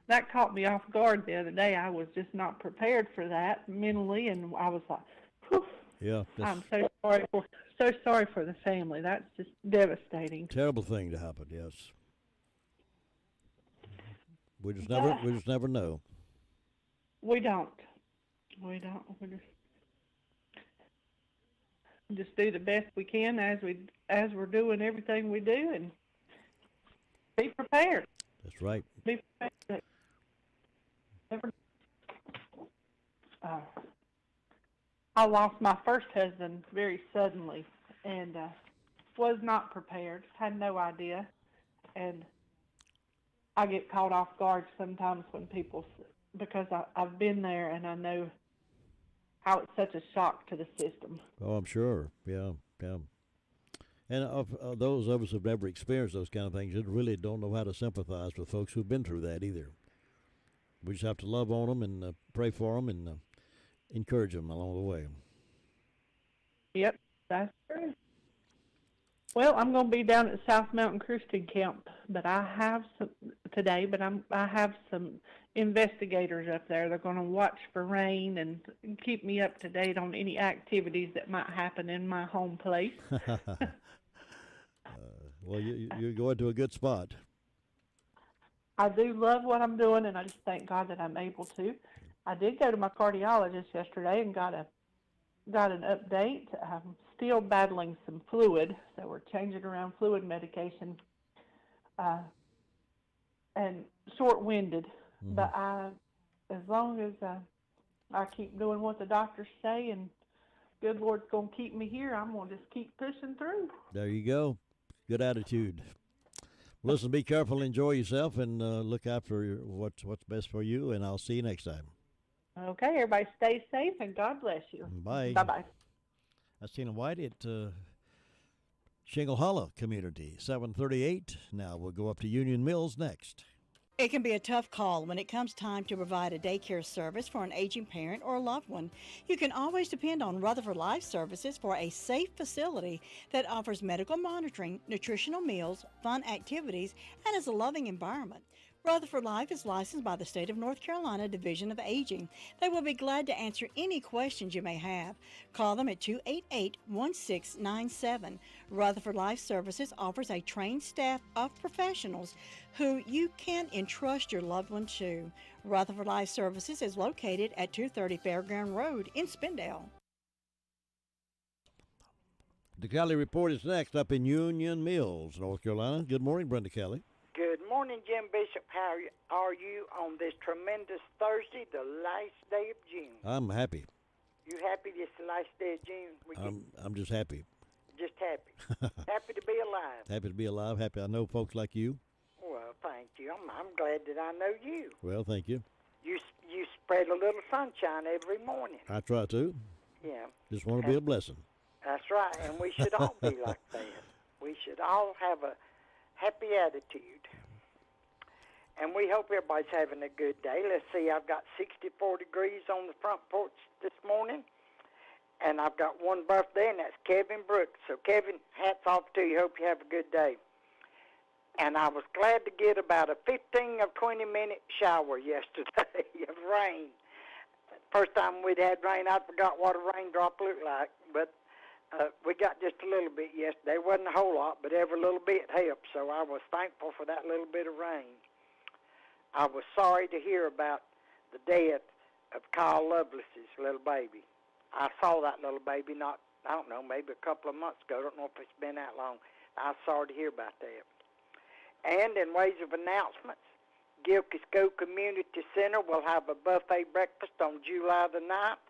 That caught me off guard the other day. I was just not prepared for that mentally, and I was like, whew. Yeah. I'm so sorry for the family. That's just devastating. Terrible thing to happen, yes. We just never know. We don't. We just do the best we can as we're doing everything we do, and be prepared. That's right. Be prepared. I lost my first husband very suddenly, and was not prepared. Had no idea, and I get caught off guard sometimes when people, because I've been there and I know how it's such a shock to the system. Oh, I'm sure. Yeah. And of those of us who've never experienced those kind of things, you really don't know how to sympathize with folks who've been through that either. We just have to love on them and pray for them and encourage them along the way. Yep, that's true. Well, I'm going to be down at South Mountain Christian Camp, but I have some investigators up there. They're going to watch for rain and keep me up to date on any activities that might happen in my home place. Well, you're going to a good spot. I do love what I'm doing, and I just thank God that I'm able to. I did go to my cardiologist yesterday and got an update. I'm still battling some fluid, so we're changing around fluid medication, and short-winded. Mm-hmm. But as long as I keep doing what the doctors say, and good Lord's going to keep me here, I'm going to just keep pushing through. There you go. Good attitude. Listen, be careful, enjoy yourself, and look after what's best for you, and I'll see you next time. Okay, everybody stay safe, and God bless you. Bye. Bye-bye. That's Tina White at Shingle Hollow Community, 738. Now we'll go up to Union Mills next. It can be a tough call when it comes time to provide a daycare service for an aging parent or a loved one. You can always depend on Rutherford Life Services for a safe facility that offers medical monitoring, nutritional meals, fun activities, and is a loving environment. Rutherford Life is licensed by the State of North Carolina Division of Aging. They will be glad to answer any questions you may have. Call them at 288-1697. Rutherford Life Services offers a trained staff of professionals who you can entrust your loved one to. Rutherford Life Services is located at 230 Fairground Road in Spindale. The Kelly Report is next up in Union Mills, North Carolina. Good morning, Brenda Kelly. Good morning, Jim Bishop. How are you on this tremendous Thursday, the last day of June? I'm happy. You happy this the last day of June? I'm just happy. Just happy. Happy to be alive. Happy to be alive. Happy I know folks like you. Well, thank you. I'm glad that I know you. Well, thank you. You spread a little sunshine every morning. I try to. Yeah. Just want to be a blessing. That's right, and we should all be like that. We should all have a happy attitude. And we hope everybody's having a good day. Let's see, I've got 64 degrees on the front porch this morning, and I've got one birthday, and that's Kevin Brooks. So, Kevin, hats off to you. Hope you have a good day. And I was glad to get about a 15 or 20-minute shower yesterday of rain. First time we'd had rain, I forgot what a raindrop looked like, but we got just a little bit yesterday. It wasn't a whole lot, but every little bit helped, so I was thankful for that little bit of rain. I was sorry to hear about the death of Kyle Lovelace's little baby. I saw that little baby I don't know, maybe a couple of months ago. I don't know if it's been that long. I was sorry to hear about that. And in ways of announcements, Gilkey School Community Center will have a buffet breakfast on July the 9th.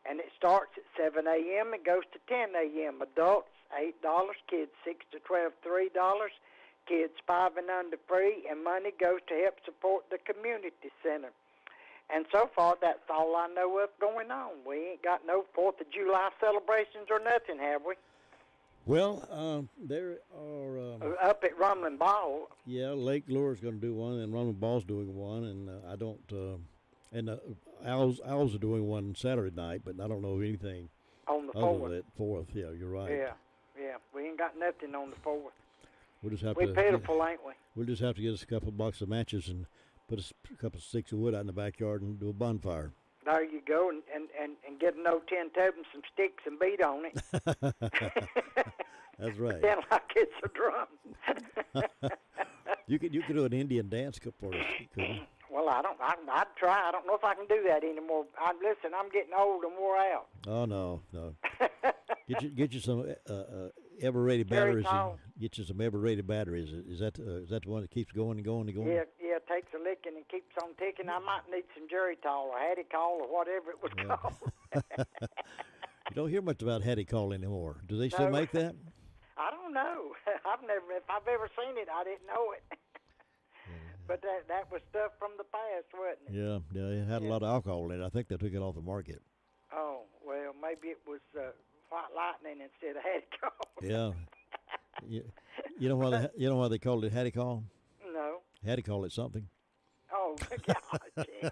And it starts at 7 a.m. and goes to 10 a.m. Adults, $8. Kids, 6 to 12, $3. Kids 5 and under free. And money goes to help support the community center. And so far, that's all I know of going on. We ain't got no 4th of July celebrations or nothing, have we? Well, there are... up at Rumbling Ball. Yeah, Lake Lure's going to do one, and Rumbling Ball's doing one, and I don't... Owls are doing one Saturday night, but I don't know anything on the 4th. Other than 4th, yeah, you're right. Yeah, we ain't got nothing on the 4th. We'll just have We're pitiful, ain't we? We'll just have to get us a couple of boxes of matches and put a couple of sticks of wood out in the backyard and do a bonfire. There you go, and get an old tin tub and some sticks and beat on it. That's right. Then like it's a drum. You could do an Indian dance for us, couldn't you? Well, I'd try. I don't know if I can do that anymore. Listen, I'm getting old and wore out. Oh no. Get you some ever-ready batteries. Get you some ever-ready batteries. Is that the one that keeps going and going and going? Yeah, takes a licking and keeps on ticking. I might need some Jerry Call or Hattie Call or whatever it was called. You don't hear much about Hattie Call anymore. Do they still make that? I don't know. If I've ever seen it, I didn't know it. But that was stuff from the past, wasn't it? Yeah, it had a lot of alcohol in it. I think they took it off the market. Oh, well, maybe it was White Lightning instead of Hattie Call. Yeah. You know why they called it Hattie Call? No. Hattie Call it something. Oh, God, Jim.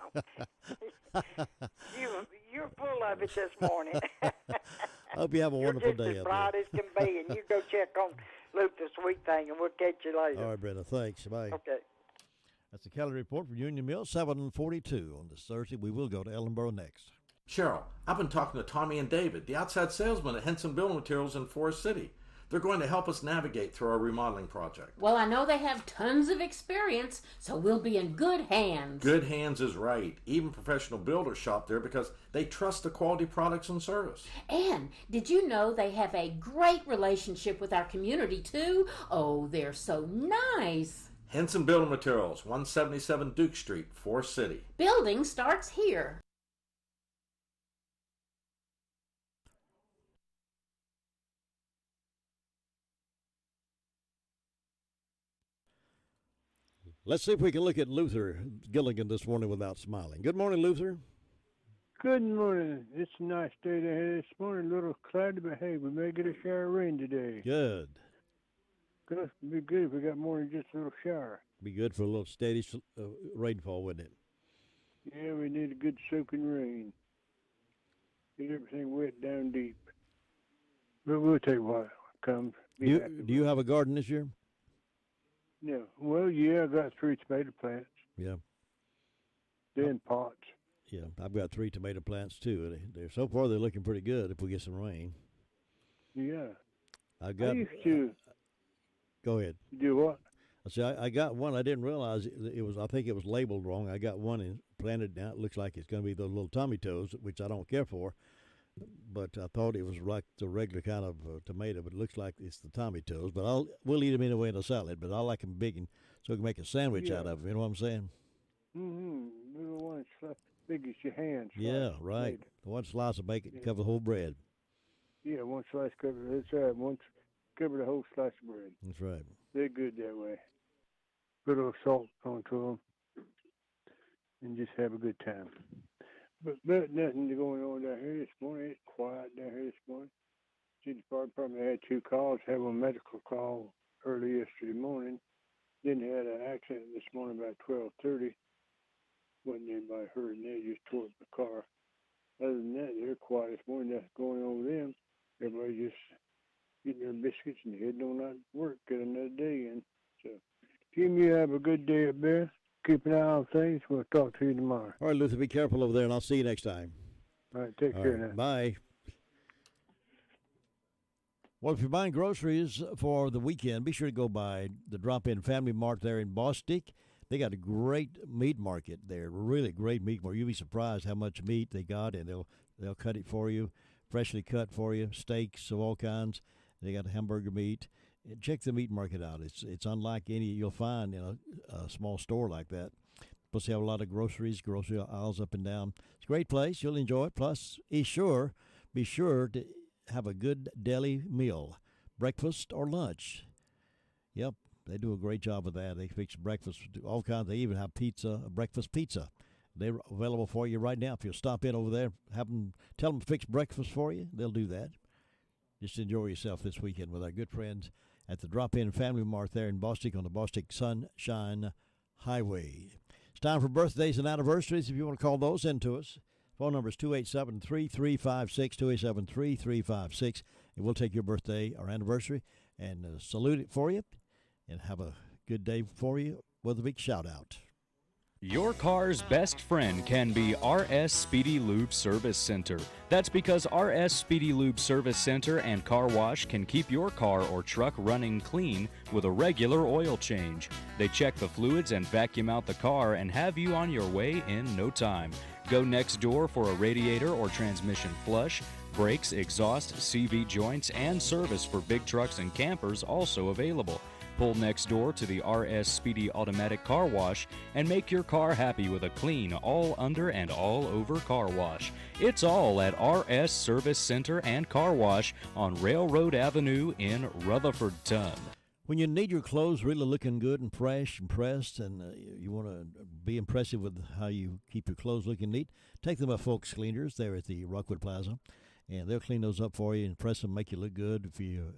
You're full of it this morning. I hope you have a wonderful You're just day as out bright there. as can be, and you go check on Luther's Sweet Thing, and we'll catch you later. All right, Brenda, thanks. Bye. Okay. That's the calendar report from Union Mill, 7:42 on this Thursday. We will go to Ellenboro next. Cheryl, I've been talking to Tommy and David, the outside salesmen at Henson Building Materials in Forest City. They're going to help us navigate through our remodeling project. Well, I know they have tons of experience, so we'll be in good hands. Good hands is right. Even professional builders shop there because they trust the quality products and service. And did you know they have a great relationship with our community, too? Oh, they're so nice. Henson Building Materials, 177 Duke Street, Forest City. Building starts here. Let's see if we can look at Luther Gilligan this morning without smiling. Good morning, Luther. Good morning. It's a nice day to have this morning. A little cloudy, but hey, we may get a shower of rain today. Good. It'd be good if we got more than just a little shower. Be good for a little steady rainfall, wouldn't it? Yeah, we need a good soaking rain. Get everything wet down deep. But we'll take what comes. Do you have a garden this year? No. Well, yeah, I got 3 tomato plants. Yeah. They're in pots. Yeah, I've got 3 tomato plants too. They're so far they're looking pretty good if we get some rain. Yeah. I used to. Go ahead. Do what? I got one. I didn't realize it was. I think it was labeled wrong. I got one and planted now. It looks like it's going to be the little Tommy toes, which I don't care for. But I thought it was like the regular kind of tomato, but it looks like it's the Tommy toes. But we'll eat them anyway in a salad. But I like them big, and so we can make a sandwich out of them. You know what I'm saying? Mm-hmm. Little ones big as your hand. Yeah, right. One slice of bacon cover the whole bread. Yeah, one slice cover. That's right. One cover the whole slice of bread. That's right. They're good that way. Put a little salt onto them, and just have a good time. But nothing going on down here this morning. It's quiet down here this morning. City Fire Department had 2 calls. Had one medical call early yesterday morning. Then had an accident this morning about 12:30. Wasn't anybody hurt in there, just tore up the car. Other than that, they're quiet this morning. Nothing going on with them. Everybody just getting their biscuits and heading on out to work, get another day in. So, Jim, you have a good day up there. Keep an eye on things. We'll talk to you tomorrow. All right, Luther, be careful over there, and I'll see you next time. All right, take care now. Bye. Well, if you're buying groceries for the weekend, be sure to go by the Drop-In Family Mart there in Bostic. They got a great meat market there, really great meat market. You'll be surprised how much meat they got, and they'll cut it for you, freshly cut for you, steaks of all kinds. They got hamburger meat. Check the meat market out. It's unlike any you'll find in a small store like that. Plus, they have a lot of grocery aisles up and down. It's a great place. You'll enjoy it. Plus, be sure to have a good deli meal, breakfast or lunch. Yep, they do a great job of that. They fix breakfast, all kinds. They even have pizza, breakfast pizza. They're available for you right now. If you'll stop in over there, tell them to fix breakfast for you, they'll do that. Just enjoy yourself this weekend with our good friends at the Drop-In Family Mart there in Bostic on the Bostic Sunshine Highway. It's time for birthdays and anniversaries. If you want to call those in to us, phone number is 287-3356, 287-3356, and we'll take your birthday or anniversary and salute it for you and have a good day for you with a big shout-out. Your car's best friend can be RS Speedy Lube Service Center. That's because RS Speedy Lube Service Center and Car Wash can keep your car or truck running clean with a regular oil change. They check the fluids and vacuum out the car and have you on your way in no time. Go next door for a radiator or transmission flush, brakes, exhaust, CV joints, and service for big trucks and campers also available. Pull next door to the RS Speedy Automatic Car Wash and make your car happy with a clean, all under and all over car wash. It's all at RS Service Center and Car Wash on Railroad Avenue in Rutherfordton. When you need your clothes really looking good and fresh and pressed, and you want to be impressive with how you keep your clothes looking neat, take them to Folks Cleaners there at the Rockwood Plaza, and they'll clean those up for you and press them, make you look good. If you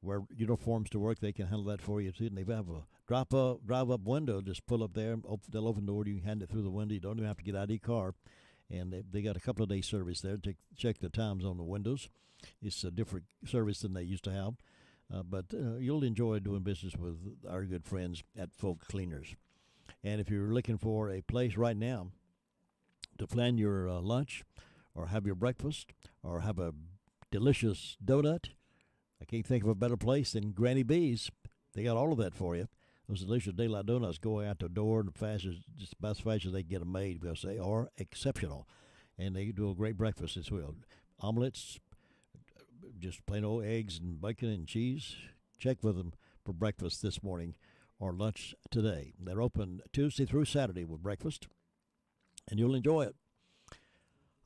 wear uniforms to work, they can handle that for you too. And they have a drive-up window. Just pull up there. They'll open the door. You can hand it through the window. You don't even have to get out of your car. And they got a couple of days service there to check the times on the windows. It's a different service than they used to have. But you'll enjoy doing business with our good friends at Folk Cleaners. And if you're looking for a place right now to plan your lunch or have your breakfast or have a delicious donut, I can't think of a better place than Granny B's. They got all of that for you. Those delicious daylight donuts go out the door and just about as fast as they get them made because they are exceptional. And they do a great breakfast as well. Omelets, just plain old eggs and bacon and cheese. Check with them for breakfast this morning or lunch today. They're open Tuesday through Saturday with breakfast, and you'll enjoy it.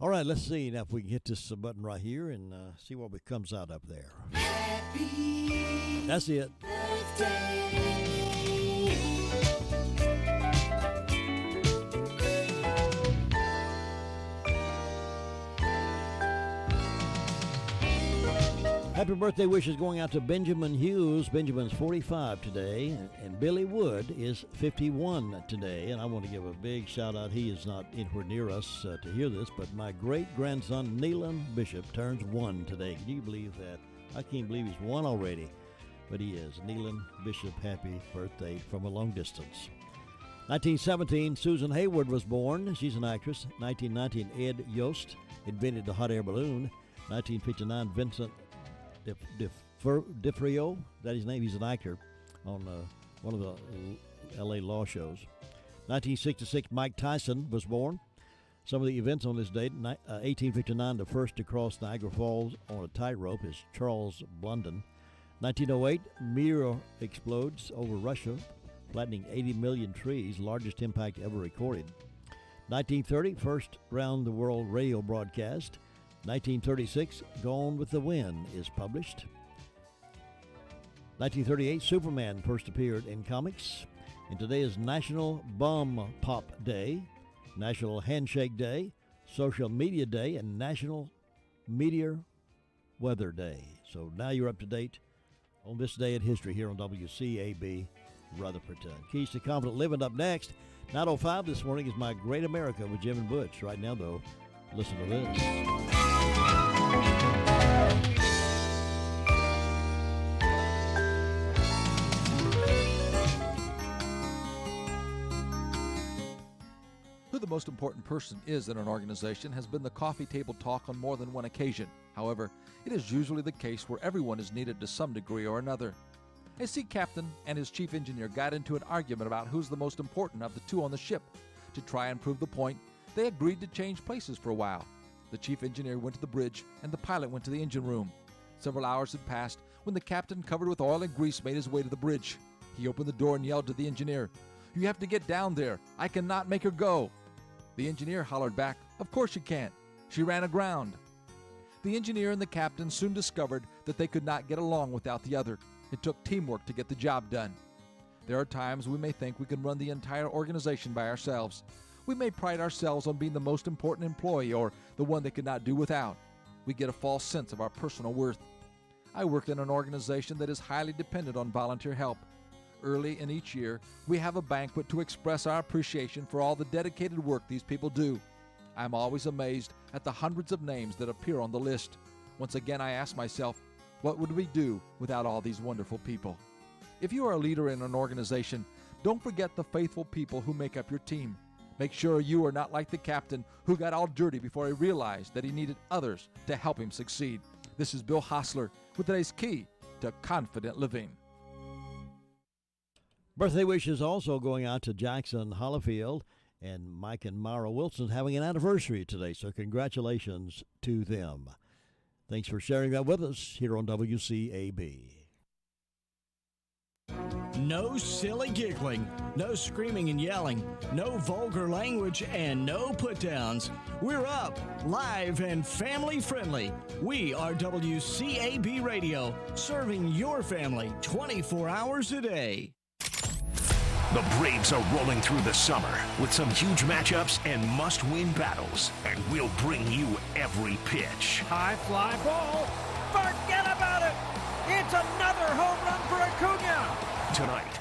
All right, let's see now if we can hit this button right here and see what comes out up there. Happy That's it. Birthday. Happy birthday wishes going out to Benjamin Hughes. Benjamin's 45 today, and Billy Wood is 51 today. And I want to give a big shout out. He is not anywhere near us to hear this, but my great-grandson, Neelan Bishop, turns 1 today. Can you believe that? I can't believe he's 1 already, but he is. Neelan Bishop, happy birthday from a long distance. 1917, Susan Hayward was born. She's an actress. 1919, Ed Yost invented the hot air balloon. 1959, Vincent DiFrio, that his name. He's an actor on one of the L.A. law shows. 1966, Mike Tyson was born. Some of the events on this date: 1859, the first to cross Niagara Falls on a tightrope is Charles Blondin. 1908, meteor explodes over Russia, flattening 80 million trees, largest impact ever recorded. 1930, first round-the-world radio broadcast. 1936, Gone with the Wind is published. 1938, Superman first appeared in comics. And today is National Bum Pop Day, National Handshake Day, Social Media Day, and National Meteor Weather Day. So now you're up to date on this day in history here on WCAB Rutherfordton. Keys to Confident Living up next. 9:05 this morning is My Great America with Jim and Butch. Right now, though, listen to this. Who the most important person is in an organization has been the coffee table talk on more than one occasion. However, it is usually the case where everyone is needed to some degree or another. A sea captain and his chief engineer got into an argument about who's the most important of the two on the ship. To try and prove the point, they agreed to change places for a while. The chief engineer went to the bridge, and the pilot went to the engine room. Several hours had passed when the captain, covered with oil and grease, made his way to the bridge. He opened the door and yelled to the engineer, "You have to get down there. I cannot make her go." The engineer hollered back, "Of course you can't. She ran aground." The engineer and the captain soon discovered that they could not get along without the other. It took teamwork to get the job done. There are times we may think we can run the entire organization by ourselves. We may pride ourselves on being the most important employee or the one they could not do without. We get a false sense of our personal worth. I work in an organization that is highly dependent on volunteer help. Early in each year, we have a banquet to express our appreciation for all the dedicated work these people do. I'm always amazed at the hundreds of names that appear on the list. Once again, I ask myself, what would we do without all these wonderful people? If you are a leader in an organization, don't forget the faithful people who make up your team. Make sure you are not like the captain who got all dirty before he realized that he needed others to help him succeed. This is Bill Hostler with today's Key to Confident Living. Birthday wishes also going out to Jackson Hollifield, and Mike and Mara Wilson having an anniversary today, so congratulations to them. Thanks for sharing that with us here on WCAB. No silly giggling, no screaming and yelling, no vulgar language, and no put-downs. We're up, live, and family-friendly. We are WCAB Radio, serving your family 24 hours a day. The Braves are rolling through the summer with some huge matchups and must-win battles, and we'll bring you every pitch. High fly ball. Forget about it. It's another home run for Acuna. Tonight,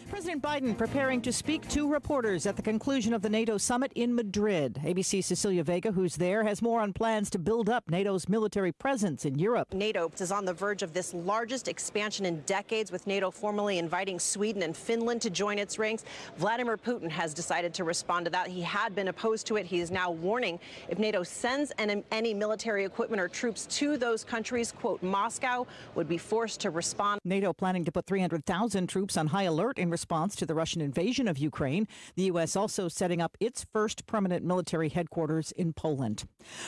President Biden preparing to speak to reporters at the conclusion of the NATO summit in Madrid. ABC's Cecilia Vega, who's there, has more on plans to build up NATO's military presence in Europe. NATO is on the verge of this largest expansion in decades, with NATO formally inviting Sweden and Finland to join its ranks. Vladimir Putin has decided to respond to that. He had been opposed to it. He is now warning if NATO sends any military equipment or troops to those countries, quote, Moscow would be forced to respond. NATO planning to put 300,000 troops on high alert in response to the Russian invasion of Ukraine. The U.S. also setting up its first permanent military headquarters in Poland.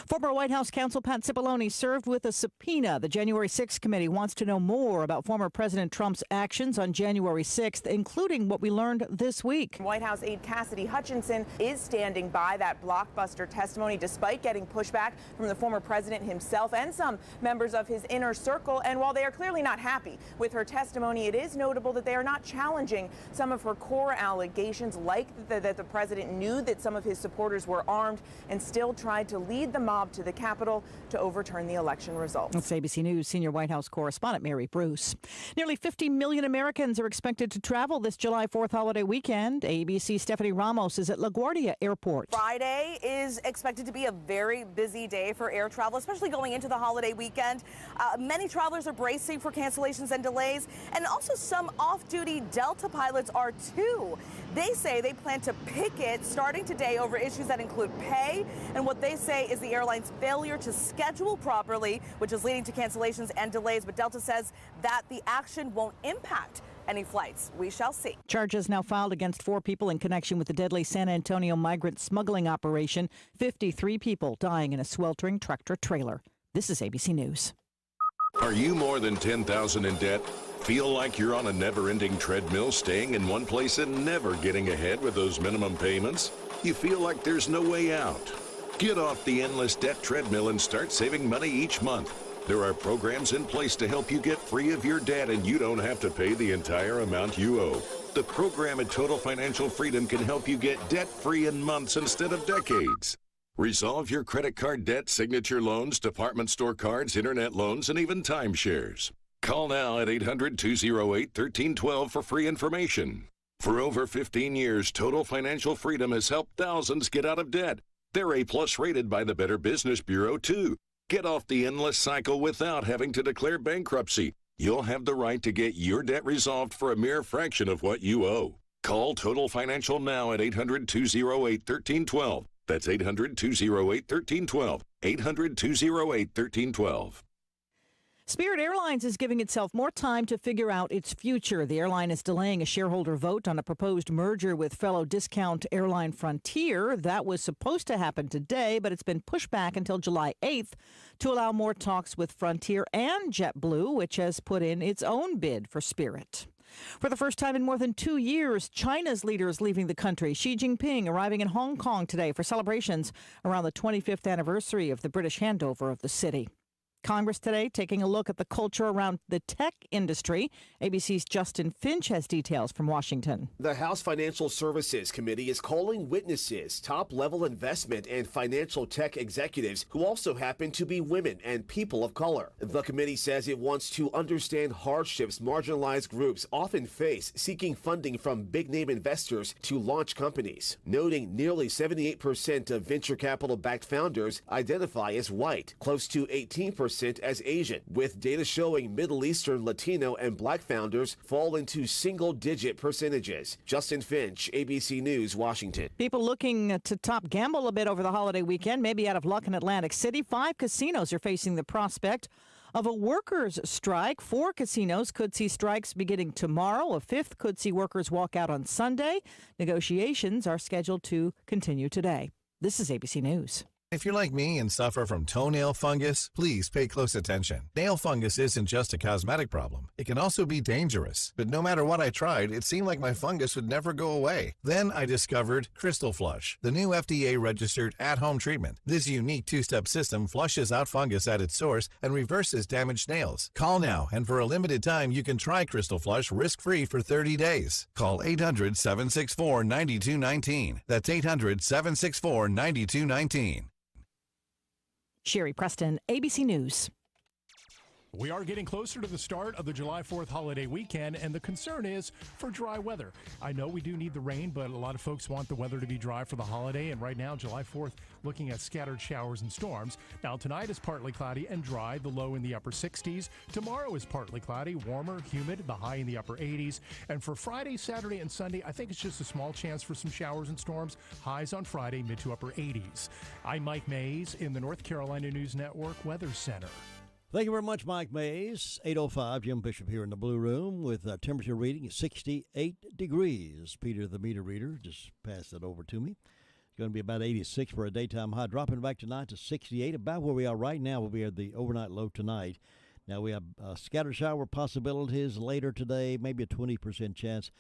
Former White House counsel Pat Cipollone served with a subpoena. The January 6th committee wants to know more about former President Trump's actions on January 6th, including what we learned this week. White House aide Cassidy Hutchinson is standing by that blockbuster testimony despite getting pushback from the former president himself and some members of his inner circle. And while they are clearly not happy with her testimony, it is notable that they are not challenging some of her core allegations, like that the president knew that some of his supporters were armed and still tried to lead the mob to the Capitol to overturn the election results. That's ABC News senior White House correspondent Mary Bruce. Nearly 50 million Americans are expected to travel this July 4th holiday weekend. ABC's Stephanie Ramos is at LaGuardia Airport. Friday is expected to be a very busy day for air travel, especially going into the holiday weekend. Many travelers are bracing for cancellations and delays, and also some off-duty Delta pilots are too. They say they plan to picket starting today over issues that include pay and what they say is the airline's failure to schedule properly, which is leading to cancellations and delays. But Delta says that the action won't impact any flights. We shall see. Charges now filed against 4 people in connection with the deadly San Antonio migrant smuggling operation. 53 people dying in a sweltering tractor-trailer. This is ABC News. Are you more than $10,000 in debt? Feel like you're on a never-ending treadmill, staying in one place and never getting ahead with those minimum payments? You feel like there's no way out? Get off the endless debt treadmill and start saving money each month. There are programs in place to help you get free of your debt, and you don't have to pay the entire amount you owe. The program at Total Financial Freedom can help you get debt-free in months instead of decades. Resolve your credit card debt, signature loans, department store cards, internet loans, and even timeshares. Call now at 800-208-1312 for free information. For over 15 years, Total Financial Freedom has helped thousands get out of debt. They're A+ rated by the Better Business Bureau, too. Get off the endless cycle without having to declare bankruptcy. You'll have the right to get your debt resolved for a mere fraction of what you owe. Call Total Financial now at 800-208-1312. That's 800-208-1312. 800-208-1312. Spirit Airlines is giving itself more time to figure out its future. The airline is delaying a shareholder vote on a proposed merger with fellow discount airline Frontier. That was supposed to happen today, but it's been pushed back until July 8th to allow more talks with Frontier and JetBlue, which has put in its own bid for Spirit. For the first time in more than 2 years, China's leader is leaving the country. Xi Jinping arriving in Hong Kong today for celebrations around the 25th anniversary of the British handover of the city. Congress today taking a look at the culture around the tech industry. ABC's Justin Finch has details from Washington. The House Financial Services Committee is calling witnesses top-level investment and financial tech executives who also happen to be women and people of color. The committee says it wants to understand hardships marginalized groups often face seeking funding from big-name investors to launch companies, noting nearly 78% of venture capital-backed founders identify as white, close to 18% as Asian, with data showing Middle Eastern, Latino, and Black founders fall into single-digit percentages. Justin Finch, ABC News, Washington. People looking to top gamble a bit over the holiday weekend, maybe out of luck in Atlantic City. 5 casinos are facing the prospect of a workers' strike. 4 casinos could see strikes beginning tomorrow. A 5th could see workers walk out on Sunday. Negotiations are scheduled to continue today. This is ABC News. If you're like me and suffer from toenail fungus, please pay close attention. Nail fungus isn't just a cosmetic problem. It can also be dangerous. But no matter what I tried, it seemed like my fungus would never go away. Then I discovered Crystal Flush, the new FDA-registered at-home treatment. This unique 2-step system flushes out fungus at its source and reverses damaged nails. Call now, and for a limited time, you can try Crystal Flush risk-free for 30 days. Call 800-764-9219. That's 800-764-9219. Sherry Preston, ABC News. We are getting closer to the start of the July 4th holiday weekend, and the concern is for dry weather. I know we do need the rain, but a lot of folks want the weather to be dry for the holiday, and right now, July 4th, looking at scattered showers and storms. Now, tonight is partly cloudy and dry, the low in the upper 60s. Tomorrow is partly cloudy, warmer, humid, the high in the upper 80s. And for Friday, Saturday, and Sunday, I think it's just a small chance for some showers and storms. Highs on Friday, mid to upper 80s. I'm Mike Mays in the North Carolina News Network Weather Center. Thank you very much, Mike Mays. 8:05, Jim Bishop here in the Blue Room with a temperature reading at 68 degrees. Peter, the meter reader, just passed it over to me. It's going to be about 86 for a daytime high, dropping back tonight to 68, about where we are right now. We'll be at the overnight low tonight. Now, we have scattered shower possibilities later today, maybe a 20% chance.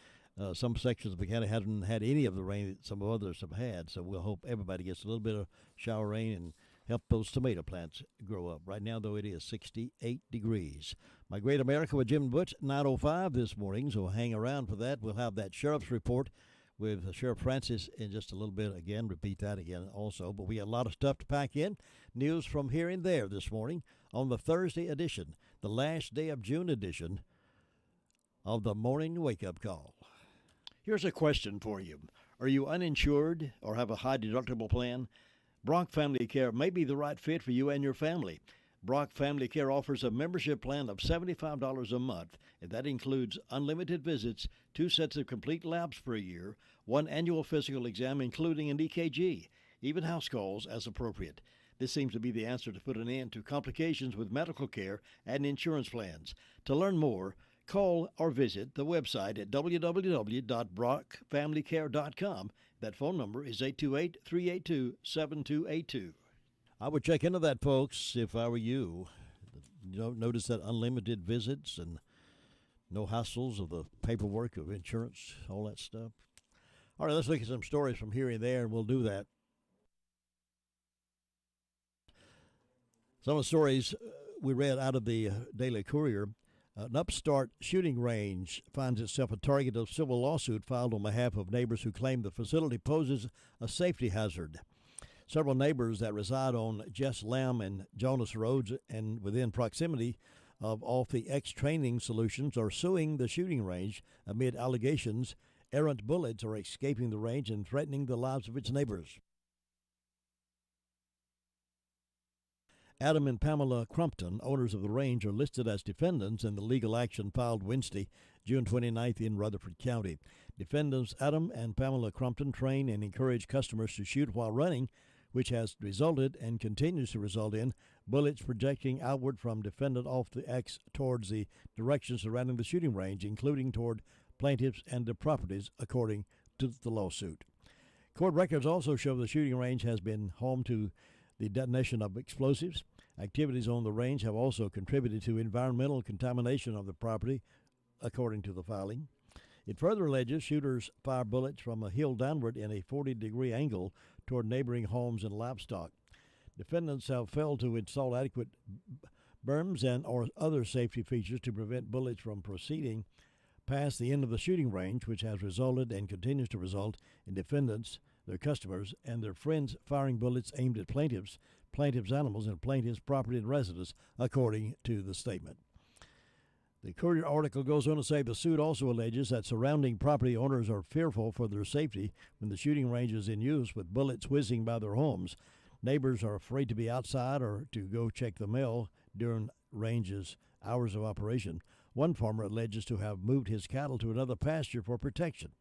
Some sections of the county hadn't had any of the rain that some others have had, so we'll hope everybody gets a little bit of shower rain and help those tomato plants grow up. Right now, though, it is 68 degrees. My Great America with Jim and Butch, 9:05 this morning, so hang around for that. We'll have that sheriff's report with Sheriff Francis in just a little bit again. Repeat that again also. But we got a lot of stuff to pack in. News from here and there this morning on the Thursday edition, the last day of June edition of the Morning Wake-Up Call. Here's a question for you. Are you uninsured or have a high deductible plan? Brock Family Care may be the right fit for you and your family. Brock Family Care offers a membership plan of $75 a month, and that includes unlimited visits, 2 sets of complete labs per year, 1 annual physical exam including an EKG, even house calls as appropriate. This seems to be the answer to put an end to complications with medical care and insurance plans. To learn more, call or visit the website at www.brockfamilycare.com. That phone number is 828-382-7282. I would check into that, folks, if I were you. Notice that unlimited visits and no hassles of the paperwork of insurance, all that stuff. All right, let's look at some stories from here and there, and we'll do that. Some of the stories we read out of the Daily Courier. An upstart shooting range finds itself a target of civil lawsuit filed on behalf of neighbors who claim the facility poses a safety hazard. Several neighbors that reside on Jess Lamb and Jonas Roads and within proximity of off the X-Training Solutions are suing the shooting range amid allegations errant bullets are escaping the range and threatening the lives of its neighbors. Adam and Pamela Crumpton, owners of the range, are listed as defendants in the legal action filed Wednesday, June 29th in Rutherford County. Defendants Adam and Pamela Crumpton train and encourage customers to shoot while running, which has resulted and continues to result in bullets projecting outward from defendant off the X towards the direction surrounding the shooting range, including toward plaintiffs and their properties, according to the lawsuit. Court records also show the shooting range has been home to the detonation of explosives. Activities on the range have also contributed to environmental contamination of the property, according to the filing. It further alleges shooters fire bullets from a hill downward in a 40-degree angle toward neighboring homes and livestock. Defendants have failed to install adequate berms and or other safety features to prevent bullets from proceeding past the end of the shooting range, which has resulted and continues to result in defendants, their customers, and their friends firing bullets aimed at plaintiffs' animals, and plaintiffs' property and residents, according to the statement. The Courier article goes on to say the suit also alleges that surrounding property owners are fearful for their safety when the shooting range is in use with bullets whizzing by their homes. Neighbors are afraid to be outside or to go check the mail during range's hours of operation. One farmer alleges to have moved his cattle to another pasture for protection,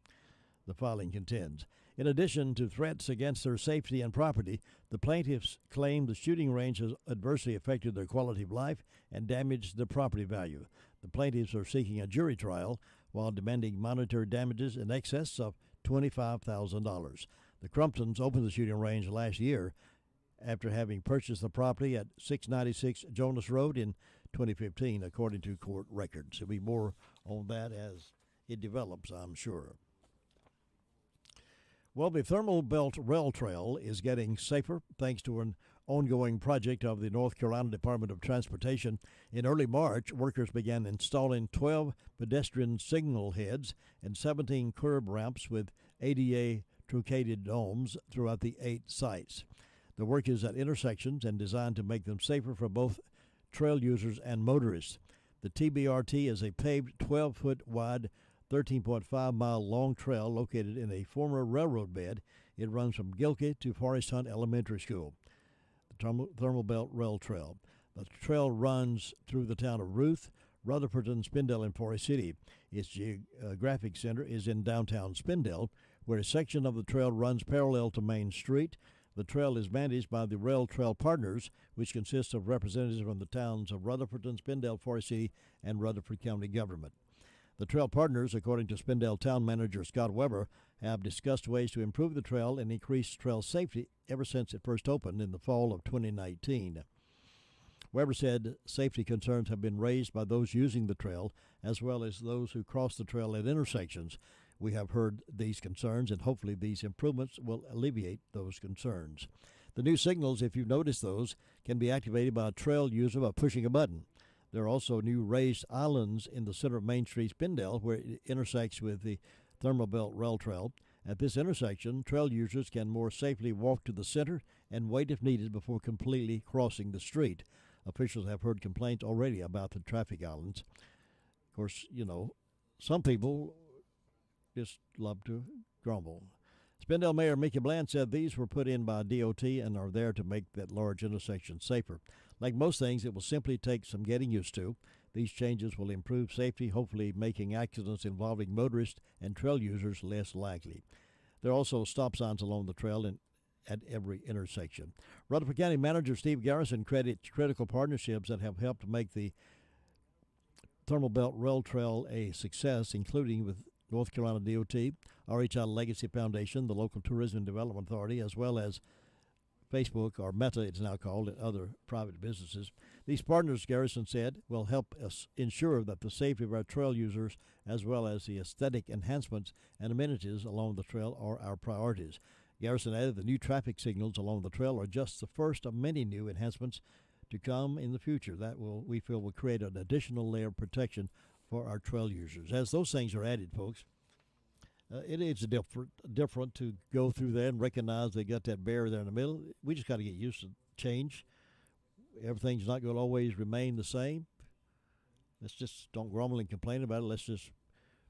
the filing contends. In addition to threats against their safety and property, the plaintiffs claim the shooting range has adversely affected their quality of life and damaged their property value. The plaintiffs are seeking a jury trial while demanding monetary damages in excess of $25,000. The Crumptons opened the shooting range last year after having purchased the property at 696 Jonas Road in 2015, according to court records. There'll be more on that as it develops, I'm sure. Well, the Thermal Belt Rail Trail is getting safer thanks to an ongoing project of the North Carolina Department of Transportation. In early March, workers began installing 12 pedestrian signal heads and 17 curb ramps with ADA truncated domes throughout the 8 sites. The work is at intersections and designed to make them safer for both trail users and motorists. The TBRT is a paved 12-foot wide, 13.5-mile long trail located in a former railroad bed. It runs from Gilkey to Forest Hunt Elementary School. The Thermal Belt Rail Trail. The trail runs through the town of Ruth, Rutherford, and Spindale in Forest City. Its geographic center is in downtown Spindale, where a section of the trail runs parallel to Main Street. The trail is managed by the Rail Trail Partners, which consists of representatives from the towns of Rutherford, Spindale, Forest City, and Rutherford County government. The Trail Partners, according to Spindale Town Manager Scott Weber, have discussed ways to improve the trail and increase trail safety ever since it first opened in the fall of 2019. Weber said safety concerns have been raised by those using the trail as well as those who cross the trail at intersections. We have heard these concerns, and hopefully these improvements will alleviate those concerns. The new signals, if you've noticed those, can be activated by a trail user by pushing a button. There are also new raised islands in the center of Main Street, Spindale, where it intersects with the Thermal Belt Rail Trail. At this intersection, trail users can more safely walk to the center and wait if needed before completely crossing the street. Officials have heard complaints already about the traffic islands. Of course, some people just love to grumble. Spindale Mayor Mickey Bland said these were put in by DOT and are there to make that large intersection safer. Like most things, it will simply take some getting used to. These changes will improve safety, hopefully making accidents involving motorists and trail users less likely. There are also stop signs along the trail and at every intersection. Rutherford County Manager Steve Garrison credits critical partnerships that have helped make the Thermal Belt Rail Trail a success, including with North Carolina DOT, RHI Legacy Foundation, the local Tourism and Development Authority, as well as Facebook, or Meta it's now called, and other private businesses. These partners, Garrison said, will help us ensure that the safety of our trail users, as well as the aesthetic enhancements and amenities along the trail, are our priorities. Garrison added the new traffic signals along the trail are just the first of many new enhancements to come in the future that we feel will create an additional layer of protection for our trail users. As those things are added, folks, it is different to go through there and recognize they got that barrier there in the middle. We just got to get used to change. Everything's not going to always remain the same. Let's just don't grumble and complain about it. Let's just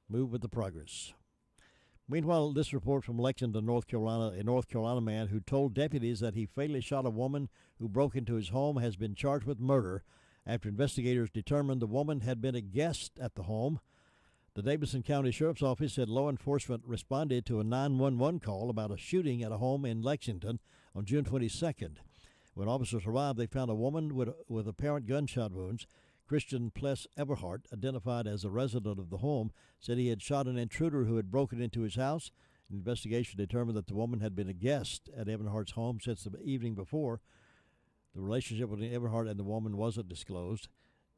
move with the progress. Meanwhile, this report from Lexington, North Carolina, a North Carolina man who told deputies that he fatally shot a woman who broke into his home has been charged with murder after investigators determined the woman had been a guest at the home. The Davidson County Sheriff's Office said law enforcement responded to a 911 call about a shooting at a home in Lexington on June 22nd. When officers arrived, they found a woman with apparent gunshot wounds. Christian Pless Everhart, identified as a resident of the home, said he had shot an intruder who had broken into his house. An investigation determined that the woman had been a guest at Everhart's home since the evening before. The relationship between Everhart and the woman wasn't disclosed.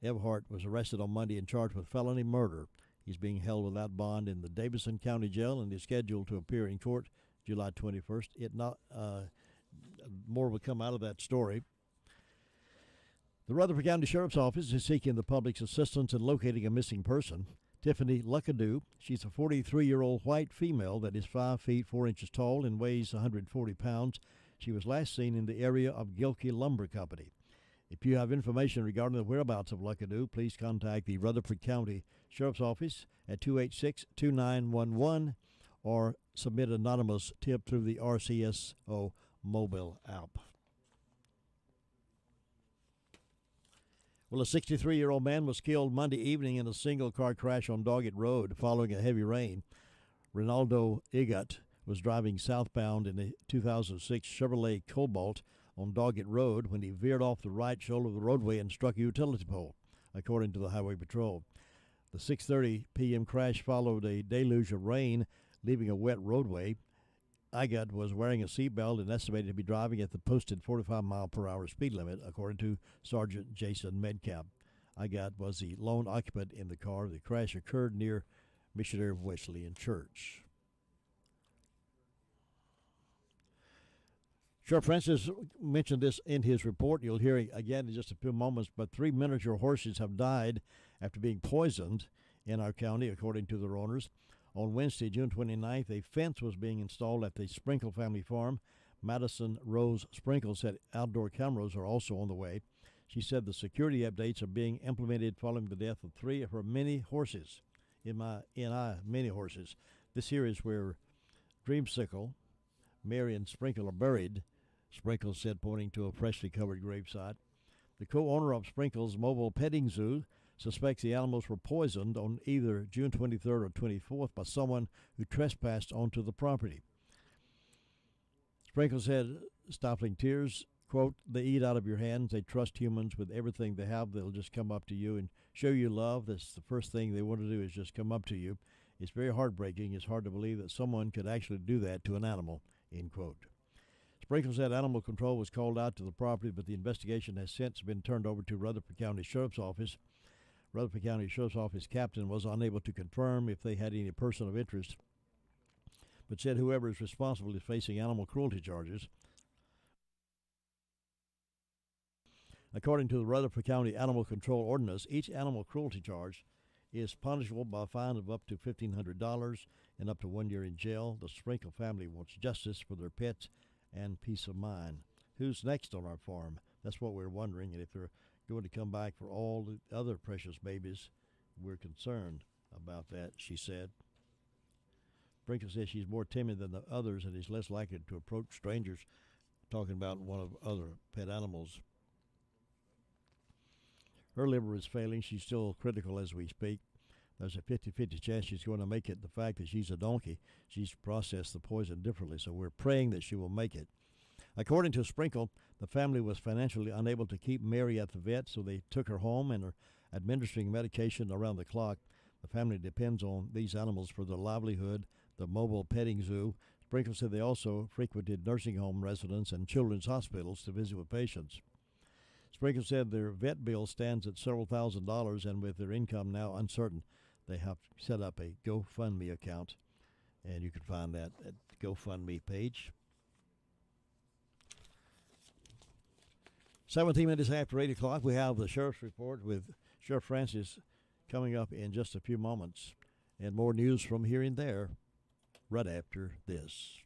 Everhart was arrested on Monday and charged with felony murder. He's being held without bond in the Davidson County Jail and is scheduled to appear in court July 21st. More will come out of that story. The Rutherford County Sheriff's Office is seeking the public's assistance in locating a missing person. Tiffany Luckadoo, she's a 43-year-old white female that is 5 feet 4 inches tall and weighs 140 pounds. She was last seen in the area of Gilkey Lumber Company. If you have information regarding the whereabouts of Luckadoo, please contact the Rutherford County Sheriff's Office at 286-2911 or submit an anonymous tip through the RCSO mobile app. Well, a 63-year-old man was killed Monday evening in a single-car crash on Doggett Road following a heavy rain. Ronaldo Igat was driving southbound in a 2006 Chevrolet Cobalt on Doggett Road when he veered off the right shoulder of the roadway and struck a utility pole, according to the Highway Patrol. The 6:30 p.m. crash followed a deluge of rain, leaving a wet roadway. Igat was wearing a seatbelt and estimated to be driving at the posted 45-mile-per-hour speed limit, according to Sergeant Jason Medcalf. Igat was the lone occupant in the car. The crash occurred near Missionary Wesleyan Church. Sheriff Francis mentioned this in his report. You'll hear it again in just a few moments, but 3 miniature horses have died after being poisoned in our county, according to their owners. On Wednesday, June 29th, a fence was being installed at the Sprinkle family farm. Madison Rose Sprinkle said outdoor cameras are also on the way. She said the security updates are being implemented following the death of 3 of her many horses. Many horses. This here is where Dreamsicle, Mary, and Sprinkle are buried, Sprinkle said, pointing to a freshly covered gravesite. The co-owner of Sprinkle's mobile petting zoo suspects the animals were poisoned on either June 23rd or 24th by someone who trespassed onto the property. Sprinkle said, stifling tears, quote, "They eat out of your hands. They trust humans with everything they have. They'll just come up to you and show you love. That's the first thing they want to do is just come up to you. It's very heartbreaking. It's hard to believe that someone could actually do that to an animal," end quote. Sprinkle said animal control was called out to the property, but the investigation has since been turned over to Rutherford County Sheriff's Office. Rutherford County Sheriff's Office captain was unable to confirm if they had any person of interest, but said whoever is responsible is facing animal cruelty charges. According to the Rutherford County Animal Control Ordinance, each animal cruelty charge is punishable by a fine of up to $1,500 and up to 1 year in jail. The Sprinkle family wants justice for their pets and peace of mind. Who's next on our farm? That's what we're wondering, and if they're going to come back for all the other precious babies, we're concerned about that, she said. Sprinkle says she's more timid than the others and is less likely to approach strangers, talking about one of other pet animals. Her liver is failing. She's still critical as we speak. There's a 50-50 chance she's going to make it. The fact that she's a donkey, she's processed the poison differently, so we're praying that she will make it. According to Sprinkle, the family was financially unable to keep Mary at the vet, so they took her home and are administering medication around the clock. The family depends on these animals for their livelihood. The mobile petting zoo. Sprinkle said they also frequented nursing home residents and children's hospitals to visit with patients. Sprinkle said their vet bill stands at several $1,000s, and with their income now uncertain, they have set up a GoFundMe account, and you can find that at the GoFundMe page. 17 minutes after 8 o'clock, we have the Sheriff's Report with Sheriff Francis coming up in just a few moments, and more news from here and there right after this.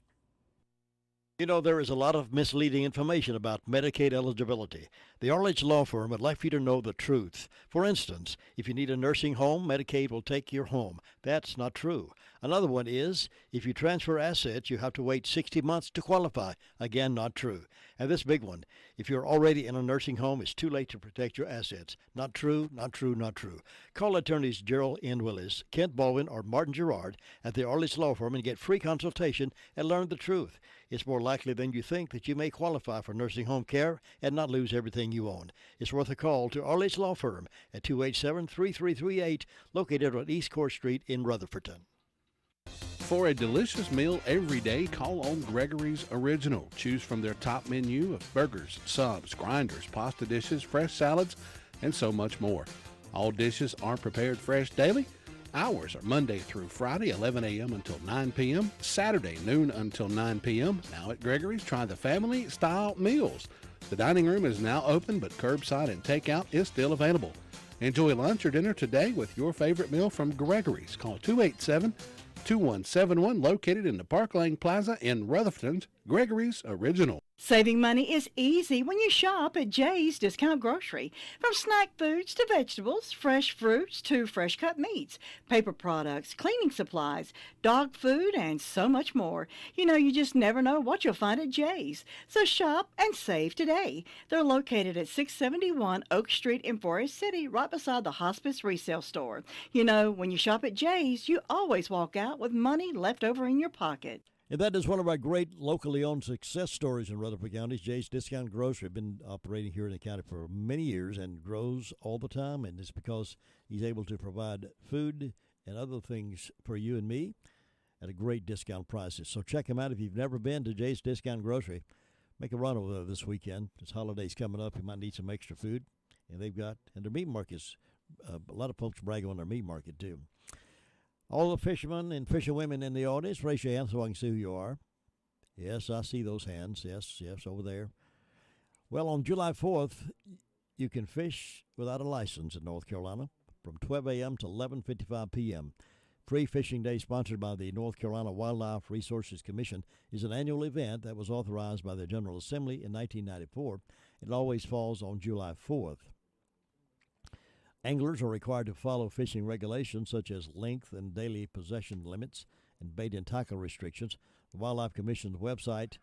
You know, there is a lot of misleading information about Medicaid eligibility. The Arledge Law Firm would like for you to know the truth. For instance, if you need a nursing home, Medicaid will take your home. That's not true. Another one is, if you transfer assets, you have to wait 60 months to qualify. Again, not true. And this big one, if you're already in a nursing home, it's too late to protect your assets. Not true, not true, not true. Call attorneys Gerald N. Willis, Kent Baldwin, or Martin Gerard at the Arledge Law Firm and get free consultation and learn the truth. It's more likely than you think that you may qualify for nursing home care and not lose everything you own. It's worth a call to Arledge Law Firm at 287-3338, located on East Court Street in Rutherfordton. For a delicious meal every day, call on Gregory's Original. Choose from their top menu of burgers, subs, grinders, pasta dishes, fresh salads, and so much more. All dishes are prepared fresh daily. Hours are Monday through Friday, 11 a.m. until 9 p.m., Saturday, noon until 9 p.m. Now at Gregory's, try the family-style meals. The dining room is now open, but curbside and takeout is still available. Enjoy lunch or dinner today with your favorite meal from Gregory's. Call 287-2171, located in the Park Lane Plaza in Rutherford's Gregory's Original. Saving money is easy when you shop at Jay's Discount Grocery. From snack foods to vegetables, fresh fruits to fresh cut meats, paper products, cleaning supplies, dog food, and so much more. You know, you just never know what you'll find at Jay's. So shop and save today. They're located at 671 Oak Street in Forest City, right beside the Hospice Resale Store. You know, when you shop at Jay's, you always walk out with money left over in your pocket. And that is one of our great locally owned success stories in Rutherford County. Jay's Discount Grocery. Been operating here in the county for many years and grows all the time, and it's because he's able to provide food and other things for you and me at a great discount prices. So check him out. If you've never been to Jay's Discount Grocery, make a run over there this weekend. This holiday's coming up. You might need some extra food, and they've got, and their meat markets, a lot of folks brag on their meat market too. All the fishermen and fisherwomen in the audience, raise your hand so I can see who you are. Yes, I see those hands. Yes, over there. Well, on July 4th, you can fish without a license in North Carolina from 12 a.m. to 11:55 p.m. Free Fishing Day, sponsored by the North Carolina Wildlife Resources Commission, is an annual event that was authorized by the General Assembly in 1994. It always falls on July 4th. Anglers are required to follow fishing regulations such as length and daily possession limits and bait and tackle restrictions. The Wildlife Commission's website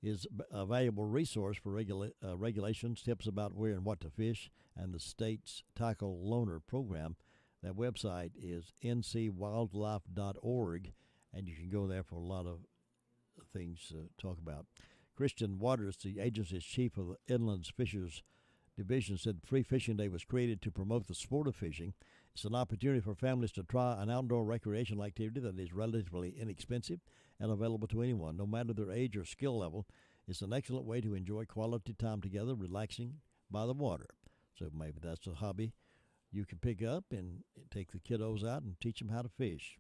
is a valuable resource for regulations, tips about where and what to fish, and the state's tackle loaner program. That website is ncwildlife.org, and you can go there for a lot of things to talk about. Christian Waters, the agency's chief of the Inland Fishers Division, said Free Fishing Day was created to promote the sport of fishing. It's an opportunity for families to try an outdoor recreational activity that is relatively inexpensive and available to anyone, no matter their age or skill level. It's an excellent way to enjoy quality time together, relaxing by the water. So maybe that's a hobby you can pick up and take the kiddos out and teach them how to fish.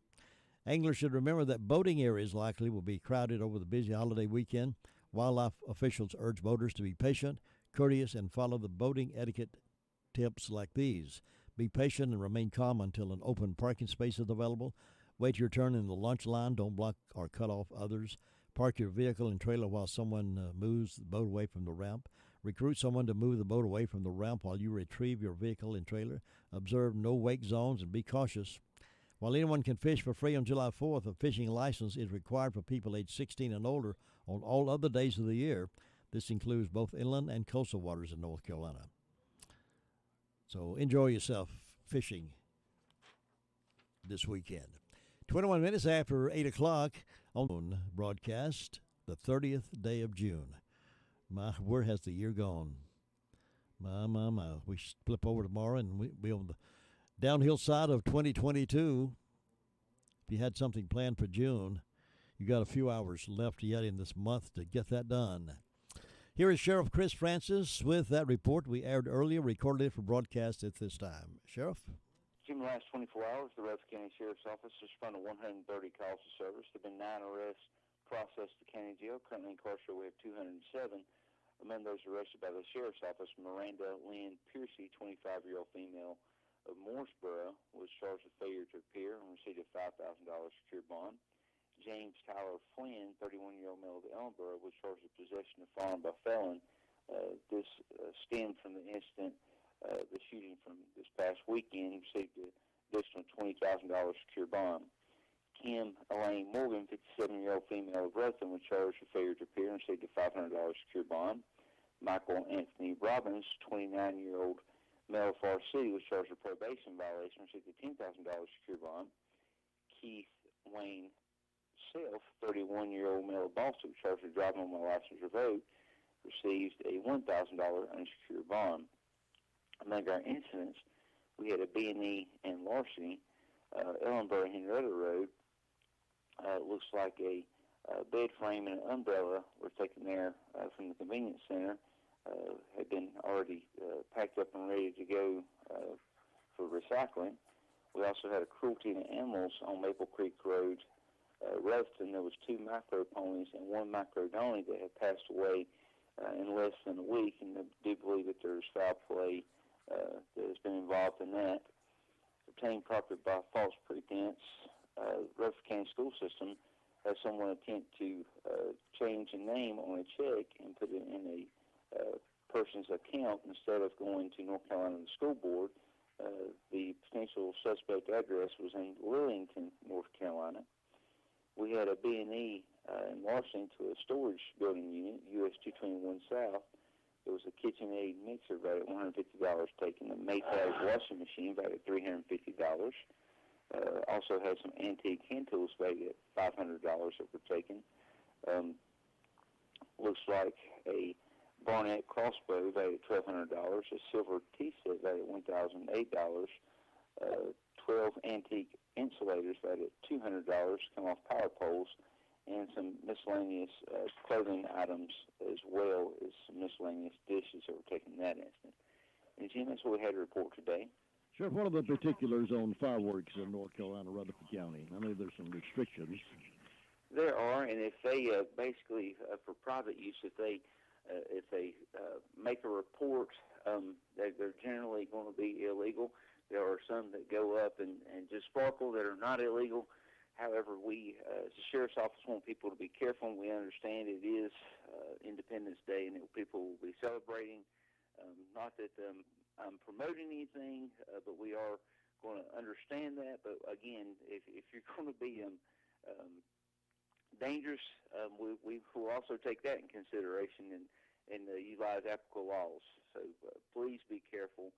Anglers should remember that boating areas likely will be crowded over the busy holiday weekend. Wildlife officials urge boaters to be patient, courteous, and follow the boating etiquette tips like these. Be patient and remain calm until an open parking space is available. Wait your turn in the lunch line. Don't block or cut off others. Park your vehicle and trailer while someone moves the boat away from the ramp. Recruit someone to move the boat away from the ramp while you retrieve your vehicle and trailer. Observe no wake zones and be cautious. While anyone can fish for free on July 4th, a fishing license is required for people age 16 and older on all other days of the year. This includes both inland and coastal waters in North Carolina. So enjoy yourself fishing this weekend. 21 minutes after 8 o'clock on broadcast, the 30th day of June. Where has the year gone? My. We flip over tomorrow and we'll be on the downhill side of 2022. If you had something planned for June, you got a few hours left yet in this month to get that done. Here is Sheriff Chris Francis with that report we aired earlier, recorded it for broadcast at this time. Sheriff? In the last 24 hours, the Rutherford County Sheriff's Office responded to 130 calls of service. There have been 9 arrests processed at the county jail. Currently incarcerated, we have 207. Among those arrested by the Sheriff's Office, Miranda Lynn Piercy, 25-year-old female of Mooresboro, was charged with failure to appear and received a $5,000 secured bond. James Tyler Flynn, 31-year-old male of Ellenboro, was charged with possession of firearm by felon. This stemmed from the incident, the shooting from this past weekend. Received an additional $20,000 secured bond. Kim Elaine Morgan, 57-year-old female of Rutherford, was charged with failure to appear and received a $500 secured bond. Michael Anthony Robbins, 29-year-old male of Forest City, was charged with probation violation and received a $10,000 secured bond. Keith Wayne Self, 31-year-old male of Boston, was charged with driving on my license revoked, received a $1,000 unsecured bond. Among our incidents, we had a B&E and larceny, Ellenboro Henrietta Road. Looks like a bed frame and an umbrella were taken there from the convenience center, had been already packed up and ready to go for recycling. We also had a cruelty to animals on Maple Creek Road, Rutherford. There was 2 micro ponies and 1 micro donnie that had passed away in less than a week, and I do believe that there's foul play that has been involved in that. Obtained property by false pretense. Rutherford County School System has someone attempt to change a name on a check and put it in a person's account instead of going to North Carolina School Board. The potential suspect address was in Lillington, North Carolina. We had a B&E in Washington to a storage building unit, US 221 South. There was a KitchenAid mixer valued at $150 taken, a Maytag washing machine valued at $350. Also had some antique hand tools valued at $500 that were taken. Looks like a Barnett crossbow valued at $1,200, a silver tea set valued at $1,008, 12 antique insulators valued at $200 come off power poles, and some miscellaneous clothing items as well as some miscellaneous dishes that were taken in that instant. And Jim, that's what we had to report today. Sure. What are the particulars on fireworks in North Carolina, Rutherford County? I know there's some restrictions. There are, and if they basically for private use, if they make a report, they're generally going to be illegal. There are some that go up and just sparkle that are not illegal. However, we, as the Sheriff's Office, want people to be careful, and we understand it is Independence Day, and people will be celebrating. Not that I'm promoting anything, but we are going to understand that. But again, if you're going to be dangerous, we will also take that in consideration and utilize applicable laws. So please be careful.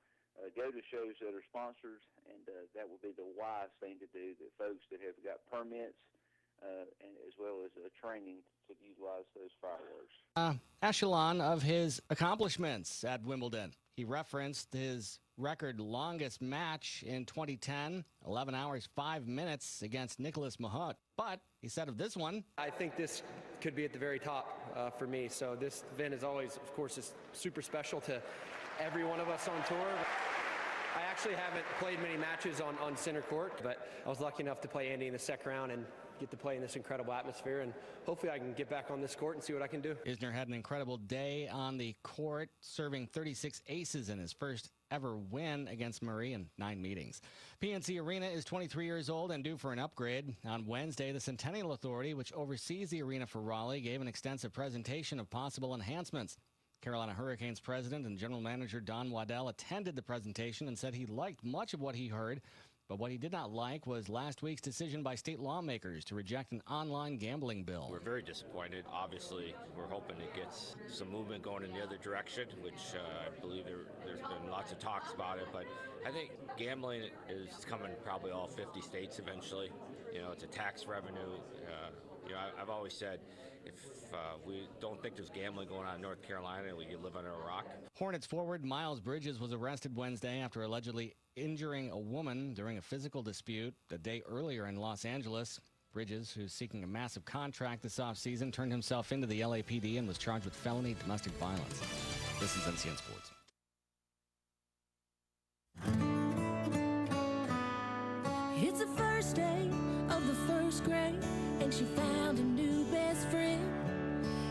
Go to shows that are sponsored, and that will be the wise thing to do. That folks that have got permits, and as well as training to utilize those fireworks. Echelon of his accomplishments at Wimbledon. He referenced his record longest match in 2010, 11 hours, 5 minutes against Nicholas Mahut. But he said of this one, I think this could be at the very top for me. So this event is always, of course, is super special to every one of us on tour. I actually haven't played many matches on center court, but I was lucky enough to play Andy in the second round and get to play in this incredible atmosphere, and hopefully I can get back on this court and see what I can do. Isner had an incredible day on the court, serving 36 aces in his first ever win against Murray in 9 meetings. PNC Arena is 23 years old and due for an upgrade. On Wednesday, the Centennial Authority, which oversees the arena for Raleigh, gave an extensive presentation of possible enhancements. Carolina Hurricanes president and general manager Don Waddell attended the presentation and said he liked much of what he heard, but what he did not like was last week's decision by state lawmakers to reject an online gambling bill. We're very disappointed. Obviously, we're hoping it gets some movement going in the other direction, which I believe there's been lots of talks about it, but I think gambling is coming probably all 50 states eventually. You know, it's a tax revenue. I've always said, if we don't think there's gambling going on in North Carolina, we live under a rock. Hornets forward Miles Bridges was arrested Wednesday after allegedly injuring a woman during a physical dispute a day earlier in Los Angeles. Bridges, who's seeking a massive contract this offseason, turned himself into the LAPD and was charged with felony domestic violence. This is NCN Sports. It's the first day of the first grade, and she found a new best friend.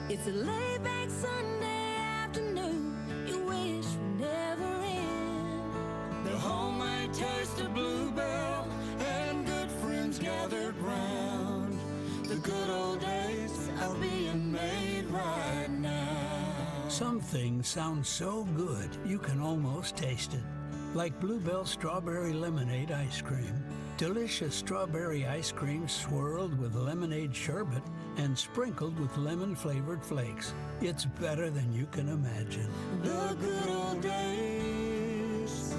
It's a laid-back Sunday afternoon you wish would never end. The homemade taste of Bluebell and good friends gathered round. The good old days are being made right now. Some things sound so good you can almost taste it. Like Bluebell strawberry lemonade ice cream. Delicious strawberry ice cream swirled with lemonade sherbet and sprinkled with lemon-flavored flakes. It's better than you can imagine. The good old days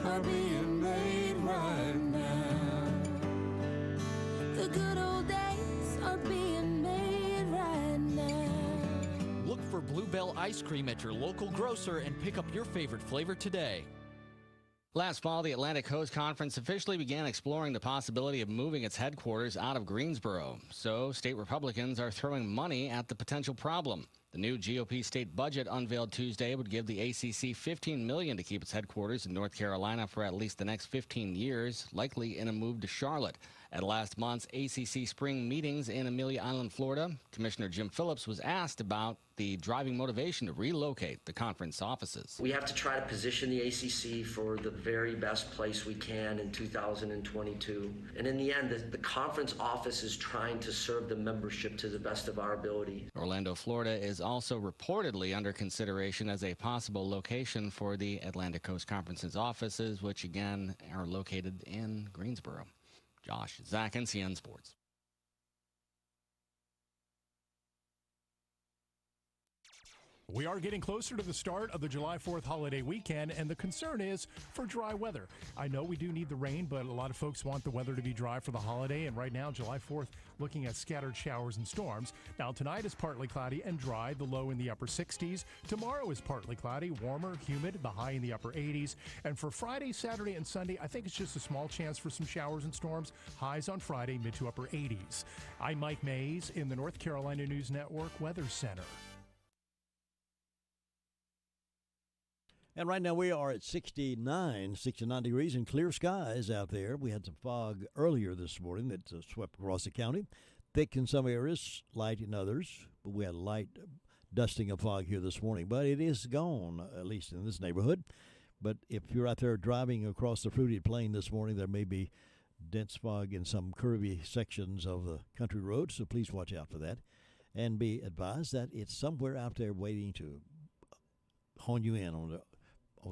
are being made right now. The good old days are being made right now. Look for Bluebell ice cream at your local grocer and pick up your favorite flavor today. Last fall, the Atlantic Coast Conference officially began exploring the possibility of moving its headquarters out of Greensboro. So, state Republicans are throwing money at the potential problem. The new GOP state budget unveiled Tuesday would give the ACC $15 million to keep its headquarters in North Carolina for at least the next 15 years, likely in a move to Charlotte. At last month's ACC spring meetings in Amelia Island, Florida, Commissioner Jim Phillips was asked about the driving motivation to relocate the conference offices. We have to try to position the ACC for the very best place we can in 2022. And in the end, the conference office is trying to serve the membership to the best of our ability. Orlando, Florida is also reportedly under consideration as a possible location for the Atlantic Coast Conference's offices, which again are located in Greensboro. Josh Zach, NCN Sports. We are getting closer to the start of the July 4th holiday weekend, and the concern is for dry weather. I know we do need the rain, but a lot of folks want the weather to be dry for the holiday, and right now, July 4th, looking at scattered showers and storms. Now, tonight is partly cloudy and dry, the low in the upper 60s. Tomorrow is partly cloudy, warmer, humid, the high in the upper 80s. And for Friday, Saturday, and Sunday, I think it's just a small chance for some showers and storms. Highs on Friday, mid to upper 80s. I'm Mike Mays in the North Carolina News Network Weather Center. And right now we are at 69 degrees and clear skies out there. We had some fog earlier this morning that swept across the county. Thick in some areas, light in others. But we had light dusting of fog here this morning. But it is gone, at least in this neighborhood. But if you're out there driving across the fruited plain this morning, there may be dense fog in some curvy sections of the country road, so please watch out for that. And be advised that it's somewhere out there waiting to hone you in on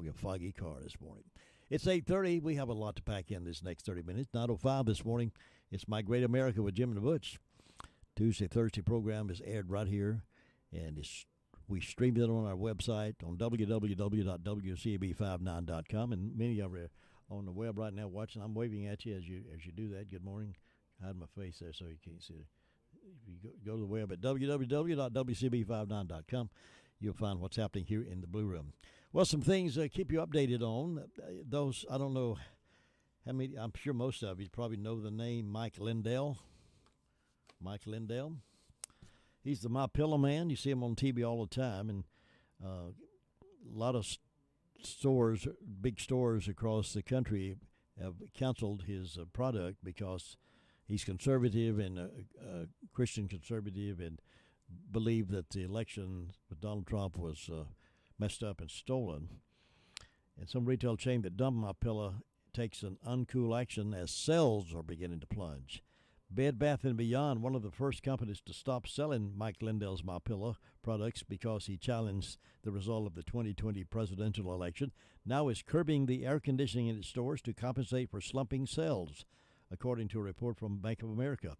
your foggy car this morning. It's 8:30. We have a lot to pack in this next 30 minutes. 9:05 this morning. It's My Great America with Jim and Butch. Tuesday, Thursday program is aired right here, and we stream it on our website on www.wcab59.com, and many of you are on the web right now watching. I'm waving at you as you do that. Good morning. Hide my face there so you can't see it. If you go to the web at www.wcab59.com, you'll find what's happening here in the Blue Room. Well, some things keep you updated on. Those, I don't know how many, I'm sure most of you probably know the name Mike Lindell. Mike Lindell. He's the My Pillow man. You see him on TV all the time, and a lot of stores, big stores across the country, have canceled his product because he's conservative and a Christian conservative, and believe that the election with Donald Trump was messed up and stolen. And some retail chain that dumped My Pillow takes an uncool action as sales are beginning to plunge. Bed Bath & Beyond, one of the first companies to stop selling Mike Lindell's My Pillow products because he challenged the result of the 2020 presidential election, now is curbing the air conditioning in its stores to compensate for slumping sales, according to a report from Bank of America.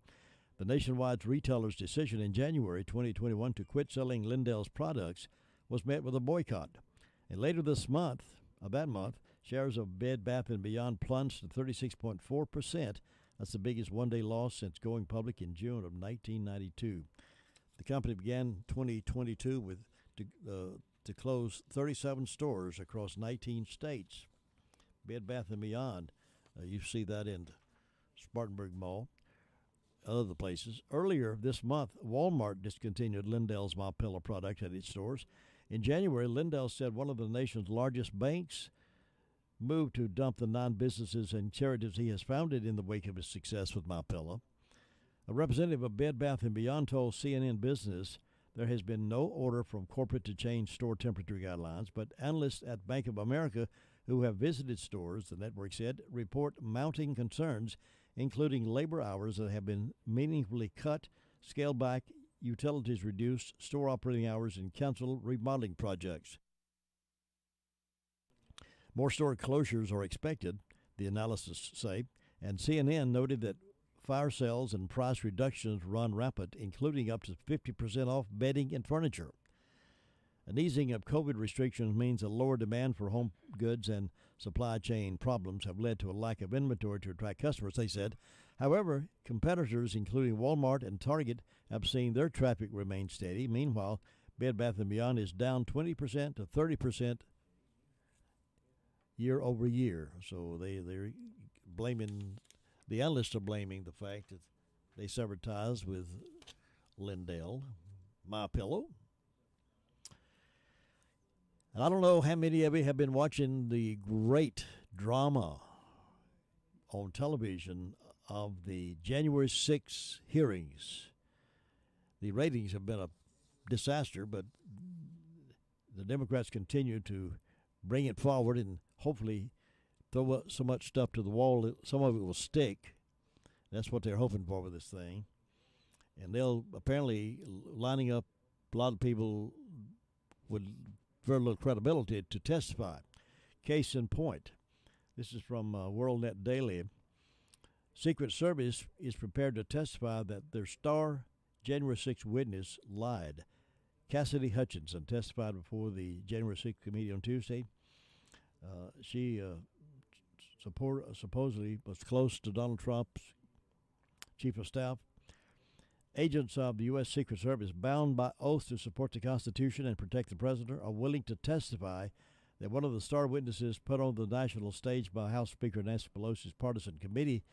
The nationwide retailer's decision in January 2021 to quit selling Lindell's products was met with a boycott. And later this month, shares of Bed Bath & Beyond plunged to 36.4%. That's the biggest one-day loss since going public in June of 1992. The company began 2022 to close 37 stores across 19 states. Bed Bath & Beyond, you see that in Spartanburg Mall, other places. Earlier this month, Walmart discontinued Lindell's My Pillow product at its stores. In January, Lindell said one of the nation's largest banks moved to dump the non-businesses and charities he has founded in the wake of his success with My Pillow. A representative of Bed Bath & Beyond told CNN Business there has been no order from corporate to change store temperature guidelines, but analysts at Bank of America who have visited stores, the network said, report mounting concerns, including labor hours that have been meaningfully cut, scaled back, utilities reduced, store operating hours, and canceled remodeling projects. More store closures are expected, the analysts say, and CNN noted that fire sales and price reductions run rampant, including up to 50% off bedding and furniture. An easing of COVID restrictions means a lower demand for home goods, and supply chain problems have led to a lack of inventory to attract customers, they said. However, competitors, including Walmart and Target, have seen their traffic remain steady. Meanwhile, Bed Bath & Beyond is down 20% to 30% year over year. So they're blaming, the analysts are blaming the fact that they severed ties with Lindell, My Pillow. And I don't know how many of you have been watching the great drama on television of the January 6 hearings. The ratings have been a disaster, but the Democrats continue to bring it forward and hopefully throw so much stuff to the wall that some of it will stick. That's what they're hoping for with this thing. And they'll apparently lining up a lot of people with very little credibility to testify. Case in point, this is from WorldNet Daily. Secret Service is prepared to testify that their star January 6 witness lied. Cassidy Hutchinson testified before the January 6 committee on Tuesday. She supposedly was close to Donald Trump's chief of staff. Agents of the U.S. Secret Service, bound by oath to support the Constitution and protect the president, are willing to testify that one of the star witnesses put on the national stage by House Speaker Nancy Pelosi's partisan committee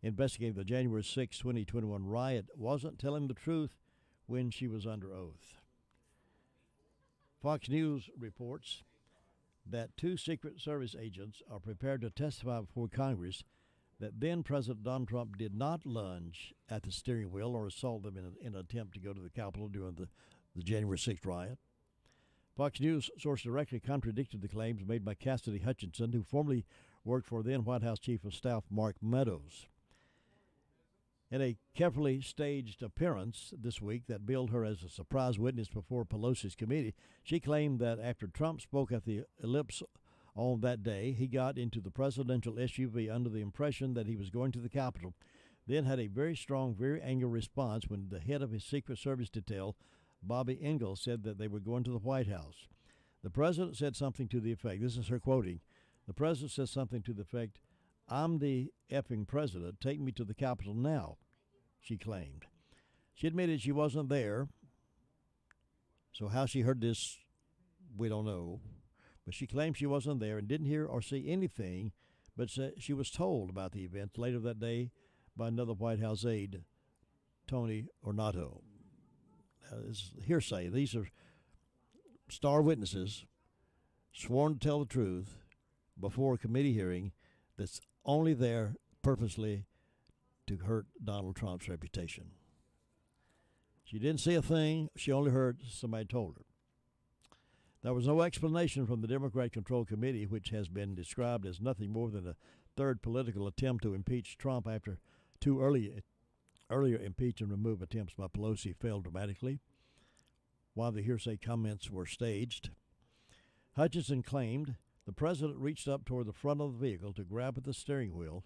investigating the January 6, 2021 riot wasn't telling the truth when she was under oath. Fox News reports that two Secret Service agents are prepared to testify before Congress that then-President Donald Trump did not lunge at the steering wheel or assault them in an attempt to go to the Capitol during the January 6th riot. Fox News source directly contradicted the claims made by Cassidy Hutchinson, who formerly worked for then White House Chief of Staff Mark Meadows. In a carefully staged appearance this week that billed her as a surprise witness before Pelosi's committee, she claimed that after Trump spoke at the Ellipse on that day, he got into the presidential SUV under the impression that he was going to the Capitol, then had a very strong, very angry response when the head of his Secret Service detail, Bobby Engel, said that they were going to the White House. The president said something to the effect, this is her quoting, the president said something to the effect, "I'm the effing president, take me to the Capitol now," she claimed. She admitted she wasn't there, so how she heard this, we don't know. But she claimed she wasn't there and didn't hear or see anything, but she was told about the event later that day by another White House aide, Tony Ornato. It's hearsay. These are star witnesses sworn to tell the truth before a committee hearing that's only there purposely to hurt Donald Trump's reputation. She didn't see a thing. She only heard somebody told her. There was no explanation from the Democrat-controlled committee, which has been described as nothing more than a third political attempt to impeach Trump after two earlier impeach and remove attempts by Pelosi failed dramatically, while the hearsay comments were staged. Hutchinson claimed the president reached up toward the front of the vehicle to grab at the steering wheel.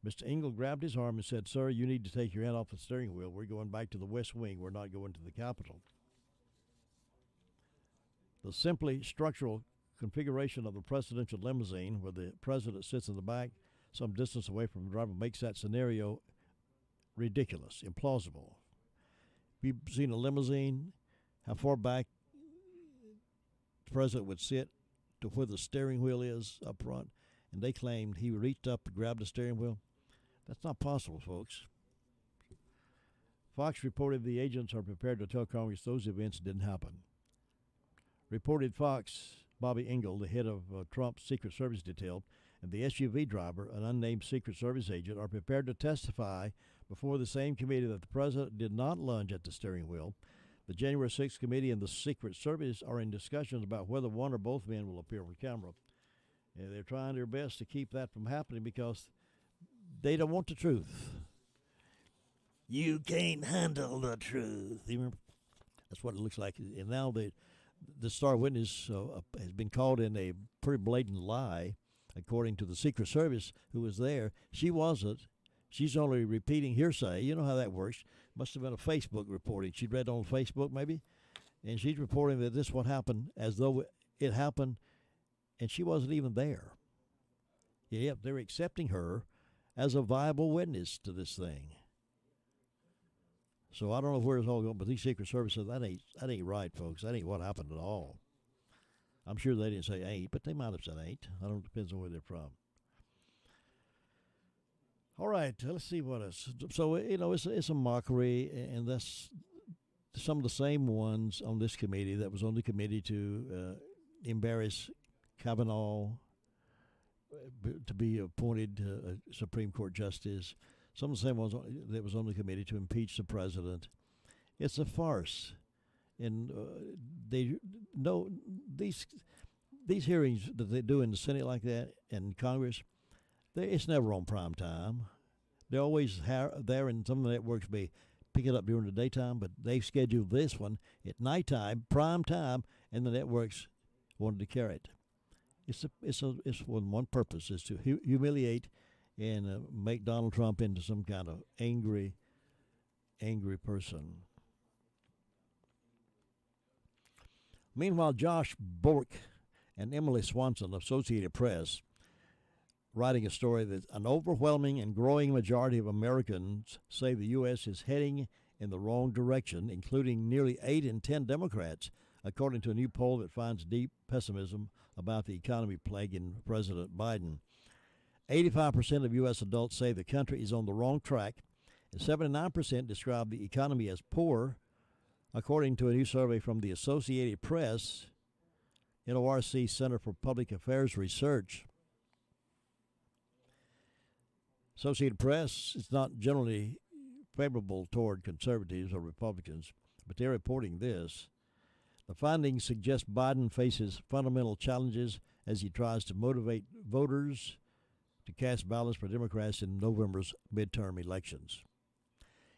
Mr. Engel grabbed his arm and said, "Sir, you need to take your hand off the steering wheel. We're going back to the West Wing. We're not going to the Capitol." The simply structural configuration of the presidential limousine, where the president sits in the back some distance away from the driver, makes that scenario ridiculous, implausible. If you've seen a limousine, how far back the president would sit to where the steering wheel is up front, and they claimed he reached up and grabbed the steering wheel. That's not possible, folks. Fox reported the agents are prepared to tell Congress those events didn't happen. Reported Fox, Bobby Engel, the head of Trump's Secret Service detail, and the SUV driver, an unnamed Secret Service agent, are prepared to testify before the same committee that the president did not lunge at the steering wheel. The January 6th committee and the Secret Service are in discussions about whether one or both men will appear on camera. And they're trying their best to keep that from happening because they don't want the truth. You can't handle the truth. That's what it looks like. And now the star witness has been called in a pretty blatant lie, according to the Secret Service, who was there. She wasn't. She's only repeating hearsay. You know how that works. Must have been a Facebook reporting. She'd read on Facebook maybe, and she's reporting that this what happened as though it happened, and she wasn't even there. Yep, they're accepting her as a viable witness to this thing. So I don't know where it's all going, but these Secret Service said that ain't right, folks. That ain't what happened at all. I'm sure they didn't say ain't, but they might have said ain't. I don't know, depends on where they're from. All right, let's see what else. So, it's a mockery, and that's some of the same ones on this committee that was on the committee to embarrass Kavanaugh to be appointed Supreme Court Justice. Some of the same ones that was on the committee to impeach the president. It's a farce. And they know these hearings that they do in the Senate like that and Congress, it's never on prime time. They're always there, and some of the networks may pick it up during the daytime, but they've scheduled this one at nighttime, prime time, and the networks wanted to carry it. It's one purpose, is to humiliate and make Donald Trump into some kind of angry person. Meanwhile, Josh Bork and Emily Swanson of Associated Press writing a story that an overwhelming and growing majority of Americans say the U.S. is heading in the wrong direction, including nearly 8 in 10 Democrats, according to a new poll that finds deep pessimism about the economy plaguing President Biden. 85% of U.S. adults say the country is on the wrong track, and 79% describe the economy as poor, according to a new survey from the Associated Press, NORC Center for Public Affairs Research. Associated Press is not generally favorable toward conservatives or Republicans, but they're reporting this. The findings suggest Biden faces fundamental challenges as he tries to motivate voters to cast ballots for Democrats in November's midterm elections.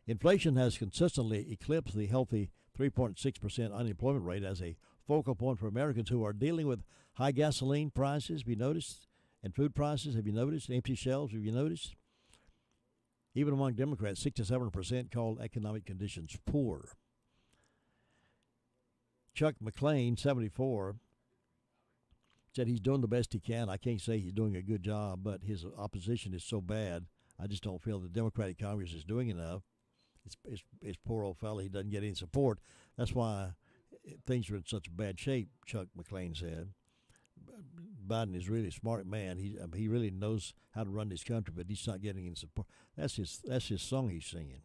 Inflation has consistently eclipsed the healthy 3.6% unemployment rate as a focal point for Americans who are dealing with high gasoline prices, have you noticed? And food prices, have you noticed? Empty shelves, have you noticed? Even among Democrats, 67% called economic conditions poor. Chuck McLean, 74, said he's doing the best he can. I can't say he's doing a good job, but his opposition is so bad, I just don't feel the Democratic Congress is doing enough. It's poor old fella. He doesn't get any support. That's why things are in such bad shape, Chuck McLean said. Biden is really a smart man. He really knows how to run this country, but he's not getting any support. That's his song he's singing.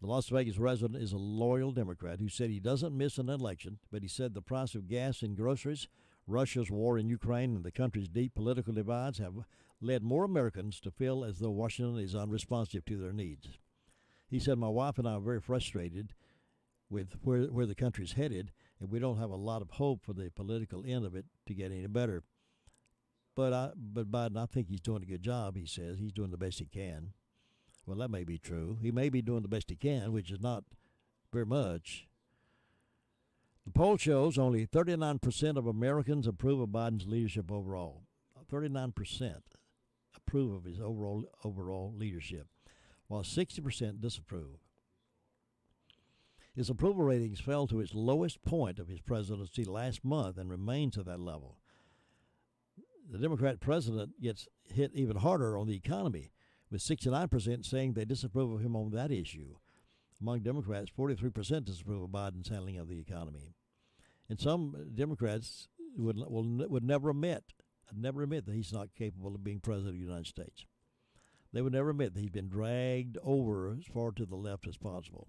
The Las Vegas resident is a loyal Democrat who said he doesn't miss an election, but he said the price of gas and groceries, Russia's war in Ukraine, and the country's deep political divides have led more Americans to feel as though Washington is unresponsive to their needs. He said, my wife and I are very frustrated with where the country's headed, and we don't have a lot of hope for the political end of it to get any better. But Biden, I think he's doing a good job, he says. He's doing the best he can. Well, that may be true. He may be doing the best he can, which is not very much. The poll shows only 39% of Americans approve of Biden's leadership overall. 39% approve of his overall leadership, while 60% disapprove. His approval ratings fell to its lowest point of his presidency last month and remains at that level. The Democrat president gets hit even harder on the economy, with 69% saying they disapprove of him on that issue. Among Democrats, 43% disapprove of Biden's handling of the economy. And some Democrats would never admit that he's not capable of being president of the United States. They would never admit that he's been dragged over as far to the left as possible.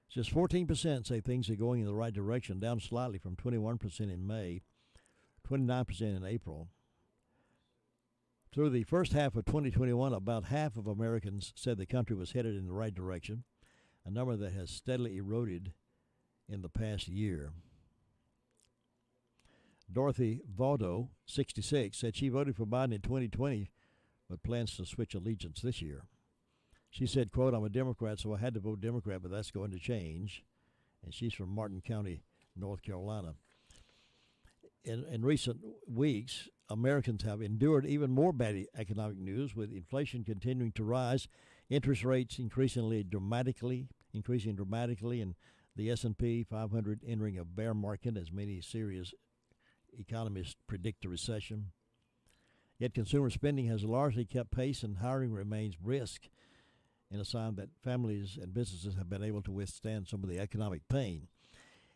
Just 14% say things are going in the right direction, down slightly from 21% in May, 29% in April. Through the first half of 2021, about half of Americans said the country was headed in the right direction, a number that has steadily eroded in the past year. Dorothy Vaudo, 66, said she voted for Biden in 2020, but plans to switch allegiance this year. She said, quote, I'm a Democrat, so I had to vote Democrat, but that's going to change. And she's from Martin County, North Carolina. In recent weeks, Americans have endured even more bad economic news, with inflation continuing to rise, interest rates increasing dramatically, and the S&P 500 entering a bear market as many serious economists predict a recession. Yet consumer spending has largely kept pace and hiring remains brisk, in a sign that families and businesses have been able to withstand some of the economic pain.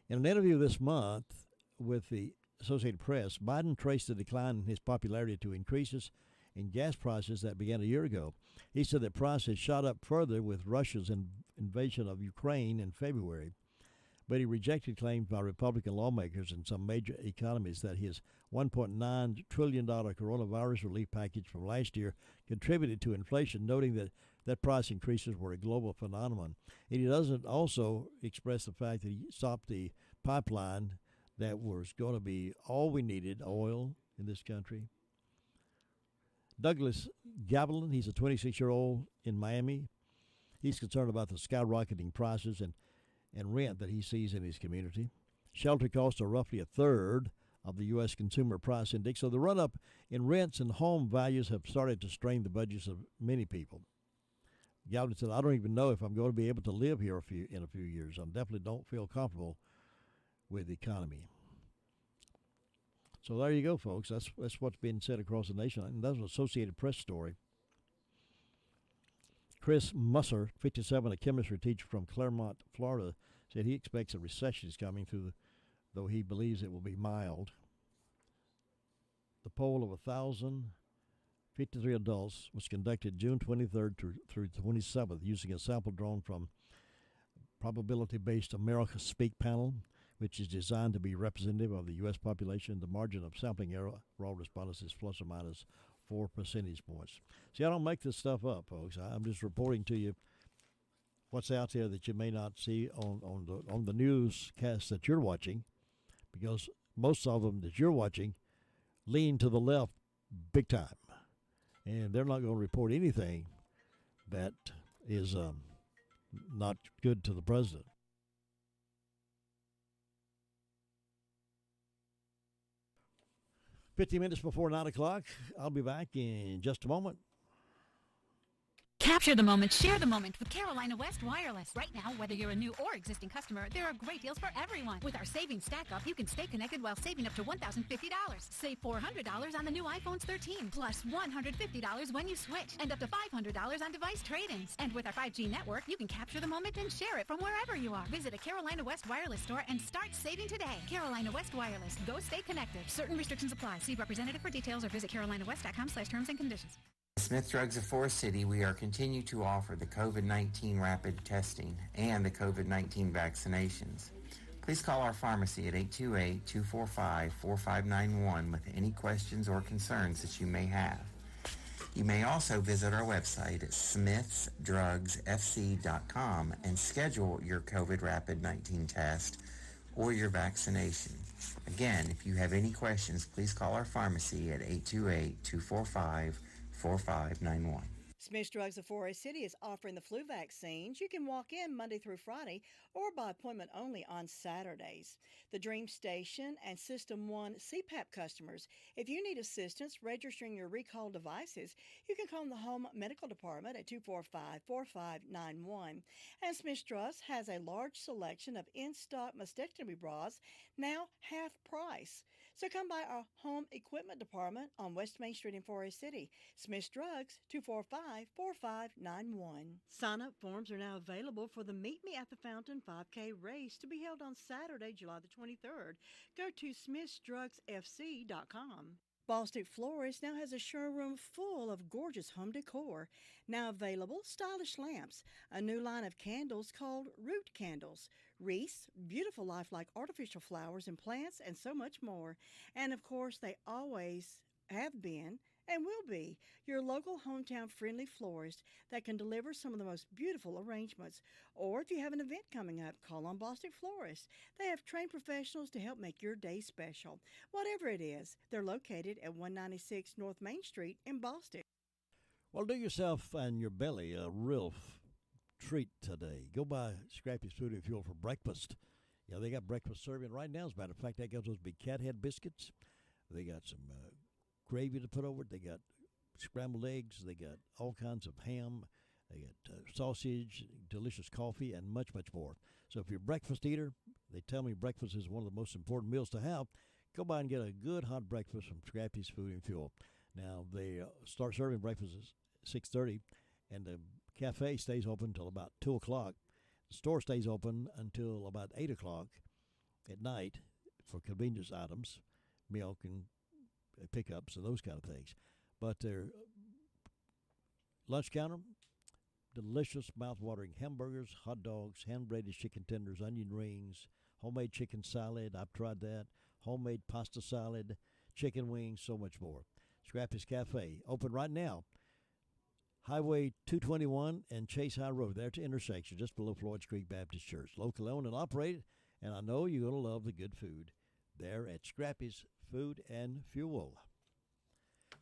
In an interview this month with the Associated Press, Biden traced the decline in his popularity to increases in gas prices that began a year ago. He said that prices shot up further with Russia's invasion of Ukraine in February, but he rejected claims by Republican lawmakers in some major economies that his $1.9 trillion coronavirus relief package from last year contributed to inflation, noting that price increases were a global phenomenon. And he doesn't also express the fact that he stopped the pipeline that was going to be all we needed, oil, in this country. Douglas Gavilan, he's a 26-year-old in Miami. He's concerned about the skyrocketing prices and rent that he sees in his community. Shelter costs are roughly a third of the U.S. Consumer Price Index, so the run-up in rents and home values have started to strain the budgets of many people. Gavilan said, I don't even know if I'm going to be able to live here in a few years. I definitely don't feel comfortable with the economy. So there you go, folks. That's what's being said across the nation. And that's an Associated Press story. Chris Musser, 57, a chemistry teacher from Claremont, Florida, said he expects a recession is coming though he believes it will be mild. The poll of 1,053 adults was conducted June 23rd through 27th using a sample drawn from probability-based America Speak panel, which is designed to be representative of the U.S. population. The margin of sampling error for all respondents is plus or minus 4 percentage points. See, I don't make this stuff up, folks. I'm just reporting to you what's out there that you may not see on the newscast that you're watching, because most of them that you're watching lean to the left big time, and they're not going to report anything that is not good to the president. "50 minutes before 9 o'clock. I'll be back in just a moment. Capture the moment, share the moment with Carolina West Wireless. Right now, whether you're a new or existing customer, there are great deals for everyone. With our savings stack up, you can stay connected while saving up to $1,050. Save $400 on the new iPhones 13, plus $150 when you switch, and up to $500 on device trade-ins. And with our 5G network, you can capture the moment and share it from wherever you are. Visit a Carolina West Wireless store and start saving today. Carolina West Wireless. Go stay connected. Certain restrictions apply. See representative for details or visit carolinawest.com/terms and conditions. Smith Drugs of Forest City, we are continue to offer the COVID-19 rapid testing and the COVID-19 vaccinations. Please call our pharmacy at 828-245-4591 with any questions or concerns that you may have. You may also visit our website at smithsdrugsfc.com and schedule your COVID rapid 19 test or your vaccination. Again, if you have any questions, please call our pharmacy at 828-245-4591. Smith's Drugs of Forest City is offering the flu vaccines. You can walk in Monday through Friday or by appointment only on Saturdays. The Dream Station and System 1 CPAP customers, if you need assistance registering your recall devices, you can call the Home Medical Department at 245-4591. And Smith's Drugs has a large selection of in-stock mastectomy bras, now half price. So come by our Home Equipment Department on West Main Street in Forest City. Smith's Drugs, 245-4591. Sign-up forms are now available for the Meet Me at the Fountain 5K race to be held on Saturday, July the 23rd. Go to smithsdrugsfc.com. Bostic Florist now has a showroom full of gorgeous home decor. Now available, stylish lamps, a new line of candles called Root Candles, wreaths, beautiful lifelike artificial flowers and plants, and so much more. And of course, they always have been and will be your local hometown friendly florist that can deliver some of the most beautiful arrangements. Or if you have an event coming up, call on Bostic Florist. They have trained professionals to help make your day special. Whatever it is, they're located at 196 North Main Street in Bostic. Well, do yourself and your belly a real treat today. Go buy Scrappy's Food and Fuel for breakfast. Yeah, they got breakfast serving right now. As a matter of fact, they got those big cat head biscuits. They got some gravy to put over it. They got scrambled eggs. They got all kinds of ham. They got sausage, delicious coffee, and much, much more. So if you're a breakfast eater, they tell me breakfast is one of the most important meals to have. Go by and get a good hot breakfast from Scrappy's Food and Fuel. Now, they start serving breakfast at 6:30, and the cafe stays open until about 2 o'clock. The store stays open until about 8 o'clock at night for convenience items, milk and pickups and those kind of things. But their lunch counter, delicious mouth-watering hamburgers, hot dogs, hand-braided chicken tenders, onion rings, homemade chicken salad. I've tried that. Homemade pasta salad, chicken wings, so much more. Scrappy's Cafe, open right now. Highway 221 and Chase High Road. There at the intersection, just below Floyd's Creek Baptist Church. Locally owned and operated, and I know you're going to love the good food there at Scrappy's Food and Fuel.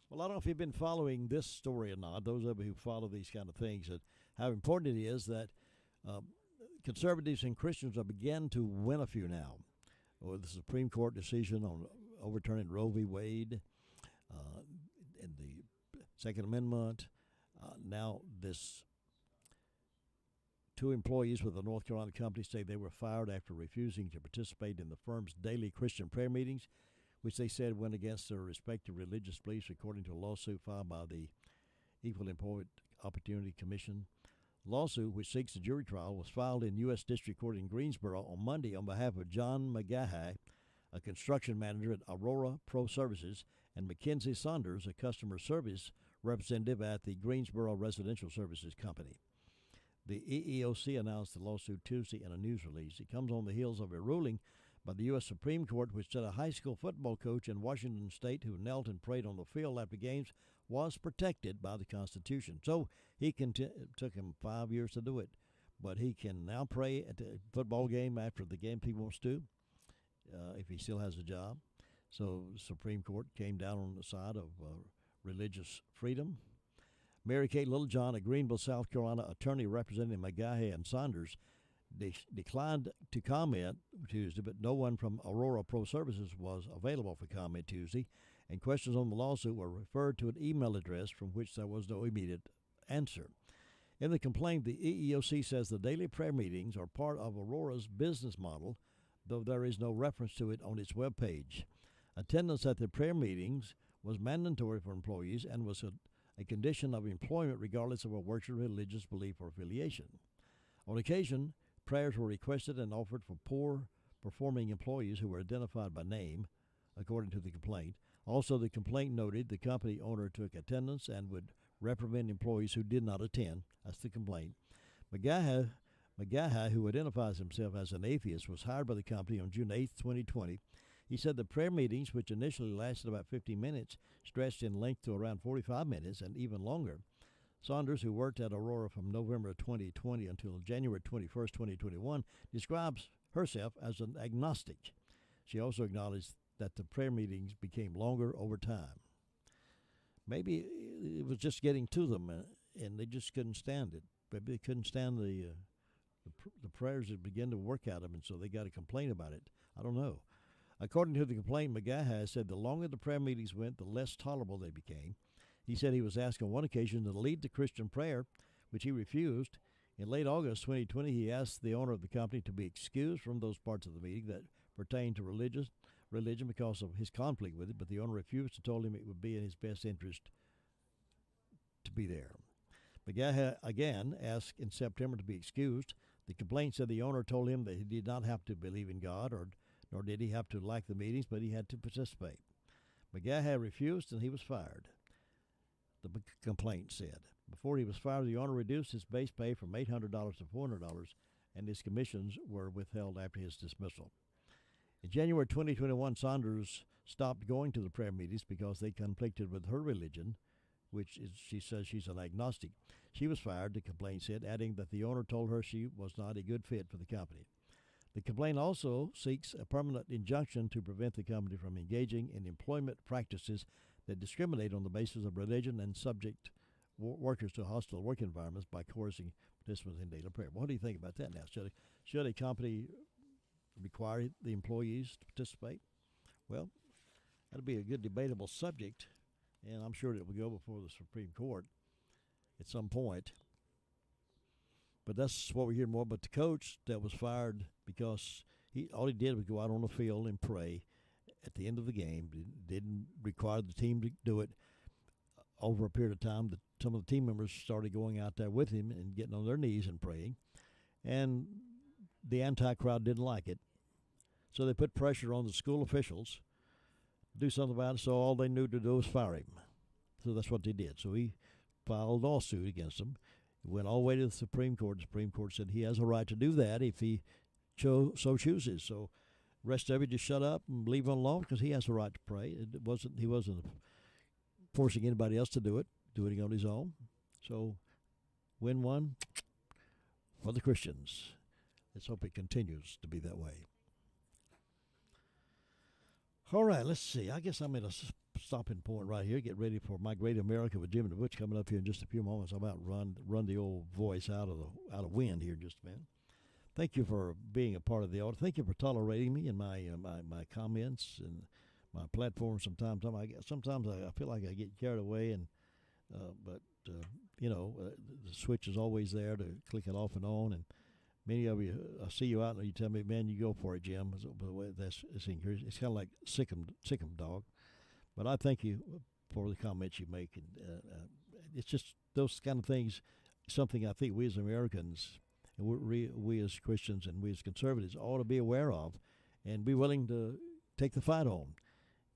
Well, I don't know if you've been following this story or not, those of you who follow these kind of things, and how important it is that conservatives and Christians are beginning to win a few now. Well, the Supreme Court decision on overturning Roe v. Wade and the Second Amendment. Now this two employees with a North Carolina company say they were fired after refusing to participate in the firm's daily Christian prayer meetings, which they said went against their respective religious beliefs, according to a lawsuit filed by the Equal Employment Opportunity Commission. Lawsuit, which seeks a jury trial, was filed in U.S. District Court in Greensboro on Monday on behalf of John McGahey, a construction manager at Aurora Pro Services, and Mackenzie Saunders, a customer service representative at the Greensboro Residential Services Company. The EEOC announced the lawsuit Tuesday in a news release. It comes on the heels of a ruling by the U.S. Supreme Court, which said a high school football coach in Washington State who knelt and prayed on the field after games was protected by the Constitution. So he took him 5 years to do it. but he can now pray at the football game after the game if he wants to, if he still has a job. So the Supreme Court came down on the side of religious freedom. Mary Kate Littlejohn, a Greenville, South Carolina attorney representing McGaha and Saunders, declined to comment Tuesday, but no one from Aurora Pro Services was available for comment Tuesday, and questions on the lawsuit were referred to an email address from which there was no immediate answer. In the complaint, the EEOC says the daily prayer meetings are part of Aurora's business model, though there is no reference to it on its webpage. Attendance at the prayer meetings was mandatory for employees and was a condition of employment regardless of a worker's religious belief or affiliation. On occasion, prayers were requested and offered for poor performing employees who were identified by name, according to the complaint. Also, the complaint noted the company owner took attendance and would reprimand employees who did not attend. That's the complaint. McGaha, who identifies himself as an atheist, was hired by the company on June 8, 2020. He said the prayer meetings, which initially lasted about 15 minutes, stretched in length to around 45 minutes and even longer. Saunders, who worked at Aurora from November 2020 until January 21, 2021, describes herself as an agnostic. She also acknowledged that the prayer meetings became longer over time. Maybe it was just getting to them, and they just couldn't stand it. Maybe they couldn't stand the prayers that began to work out of them, and so they got to complain about it. I don't know. According to the complaint, McGaha said the longer the prayer meetings went, the less tolerable they became. He said he was asked on one occasion to lead the Christian prayer, which he refused. In late August 2020, he asked the owner of the company to be excused from those parts of the meeting that pertained to religion because of his conflict with it, but the owner refused and told him it would be in his best interest to be there. McGaha again asked in September to be excused. The complaint said the owner told him that he did not have to believe in God, nor did he have to like the meetings, but he had to participate. McGaha refused, and he was fired, the complaint said. Before he was fired, the owner reduced his base pay from $800 to $400, and his commissions were withheld after his dismissal. In January 2021, Saunders stopped going to the prayer meetings because they conflicted with her religion, which is, she says she's an agnostic. She was fired, the complaint said, adding that the owner told her she was not a good fit for the company. The complaint also seeks a permanent injunction to prevent the company from engaging in employment practices that discriminate on the basis of religion and subject workers to hostile work environments by coercing participants in daily prayer. What do you think about that now? Should a company require the employees to participate? Well, that'll be a good debatable subject, and I'm sure it will go before the Supreme Court at some point. But that's what we hear more. But the coach that was fired because all he did was go out on the field and pray at the end of the game. Didn't require the team to do it. Over a period of time, some of the team members started going out there with him and getting on their knees and praying. And the anti-crowd didn't like it. So they put pressure on the school officials to do something about it, so all they knew to do was fire him. So that's what they did. So he filed a lawsuit against them. It went all the way to the Supreme Court. The Supreme Court said he has a right to do that if he so chooses. So the rest of you just shut up and leave him alone because he has a right to pray. He wasn't forcing anybody else to do it, doing it on his own. So win one for the Christians. Let's hope it continues to be that way. All right, let's see. I guess I'm at a stopping point right here. Get ready for My Great America with Jim and Butch coming up here in just a few moments. I'm about to run the old voice out of wind here in just a minute. Thank you for being a part of the audience. Thank you for tolerating me and my comments and my platform. Sometimes I feel like I get carried away, and but the switch is always there to click it off and on. And many of you, I see you out and you tell me, "Man, you go for it, Jim." By the way, it's kind of like sick 'em dog. But I thank you for the comments you make, and it's just those kind of things. Something I think we as Americans, and we as Christians and we as conservatives ought to be aware of, and be willing to take the fight on.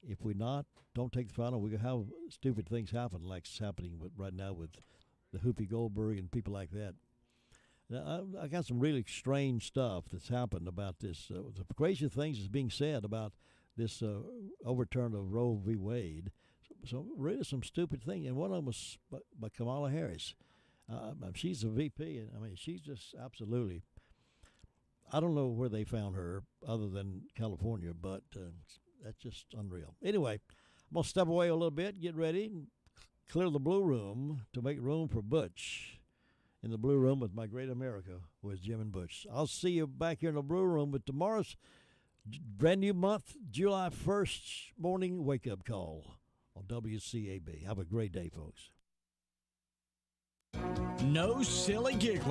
If we don't take the fight on, we're gonna have stupid things happen, like it's happening right now with the Whoopi Goldberg and people like that. Now, I got some really strange stuff that's happened about this. The crazy things is being said about this overturn of Roe v. Wade. So really some stupid thing, and one of them was by Kamala Harris. She's a VP, and I mean, she's just absolutely. I don't know where they found her other than California, but that's just unreal. Anyway, I'm going to step away a little bit, get ready, and clear the Blue Room to make room for Butch in the Blue Room with My Great America with Jim and Butch. I'll see you back here in the Blue Room with tomorrow's brand new month, July 1st morning wake-up call on WCAB. Have a great day, folks. No silly giggling.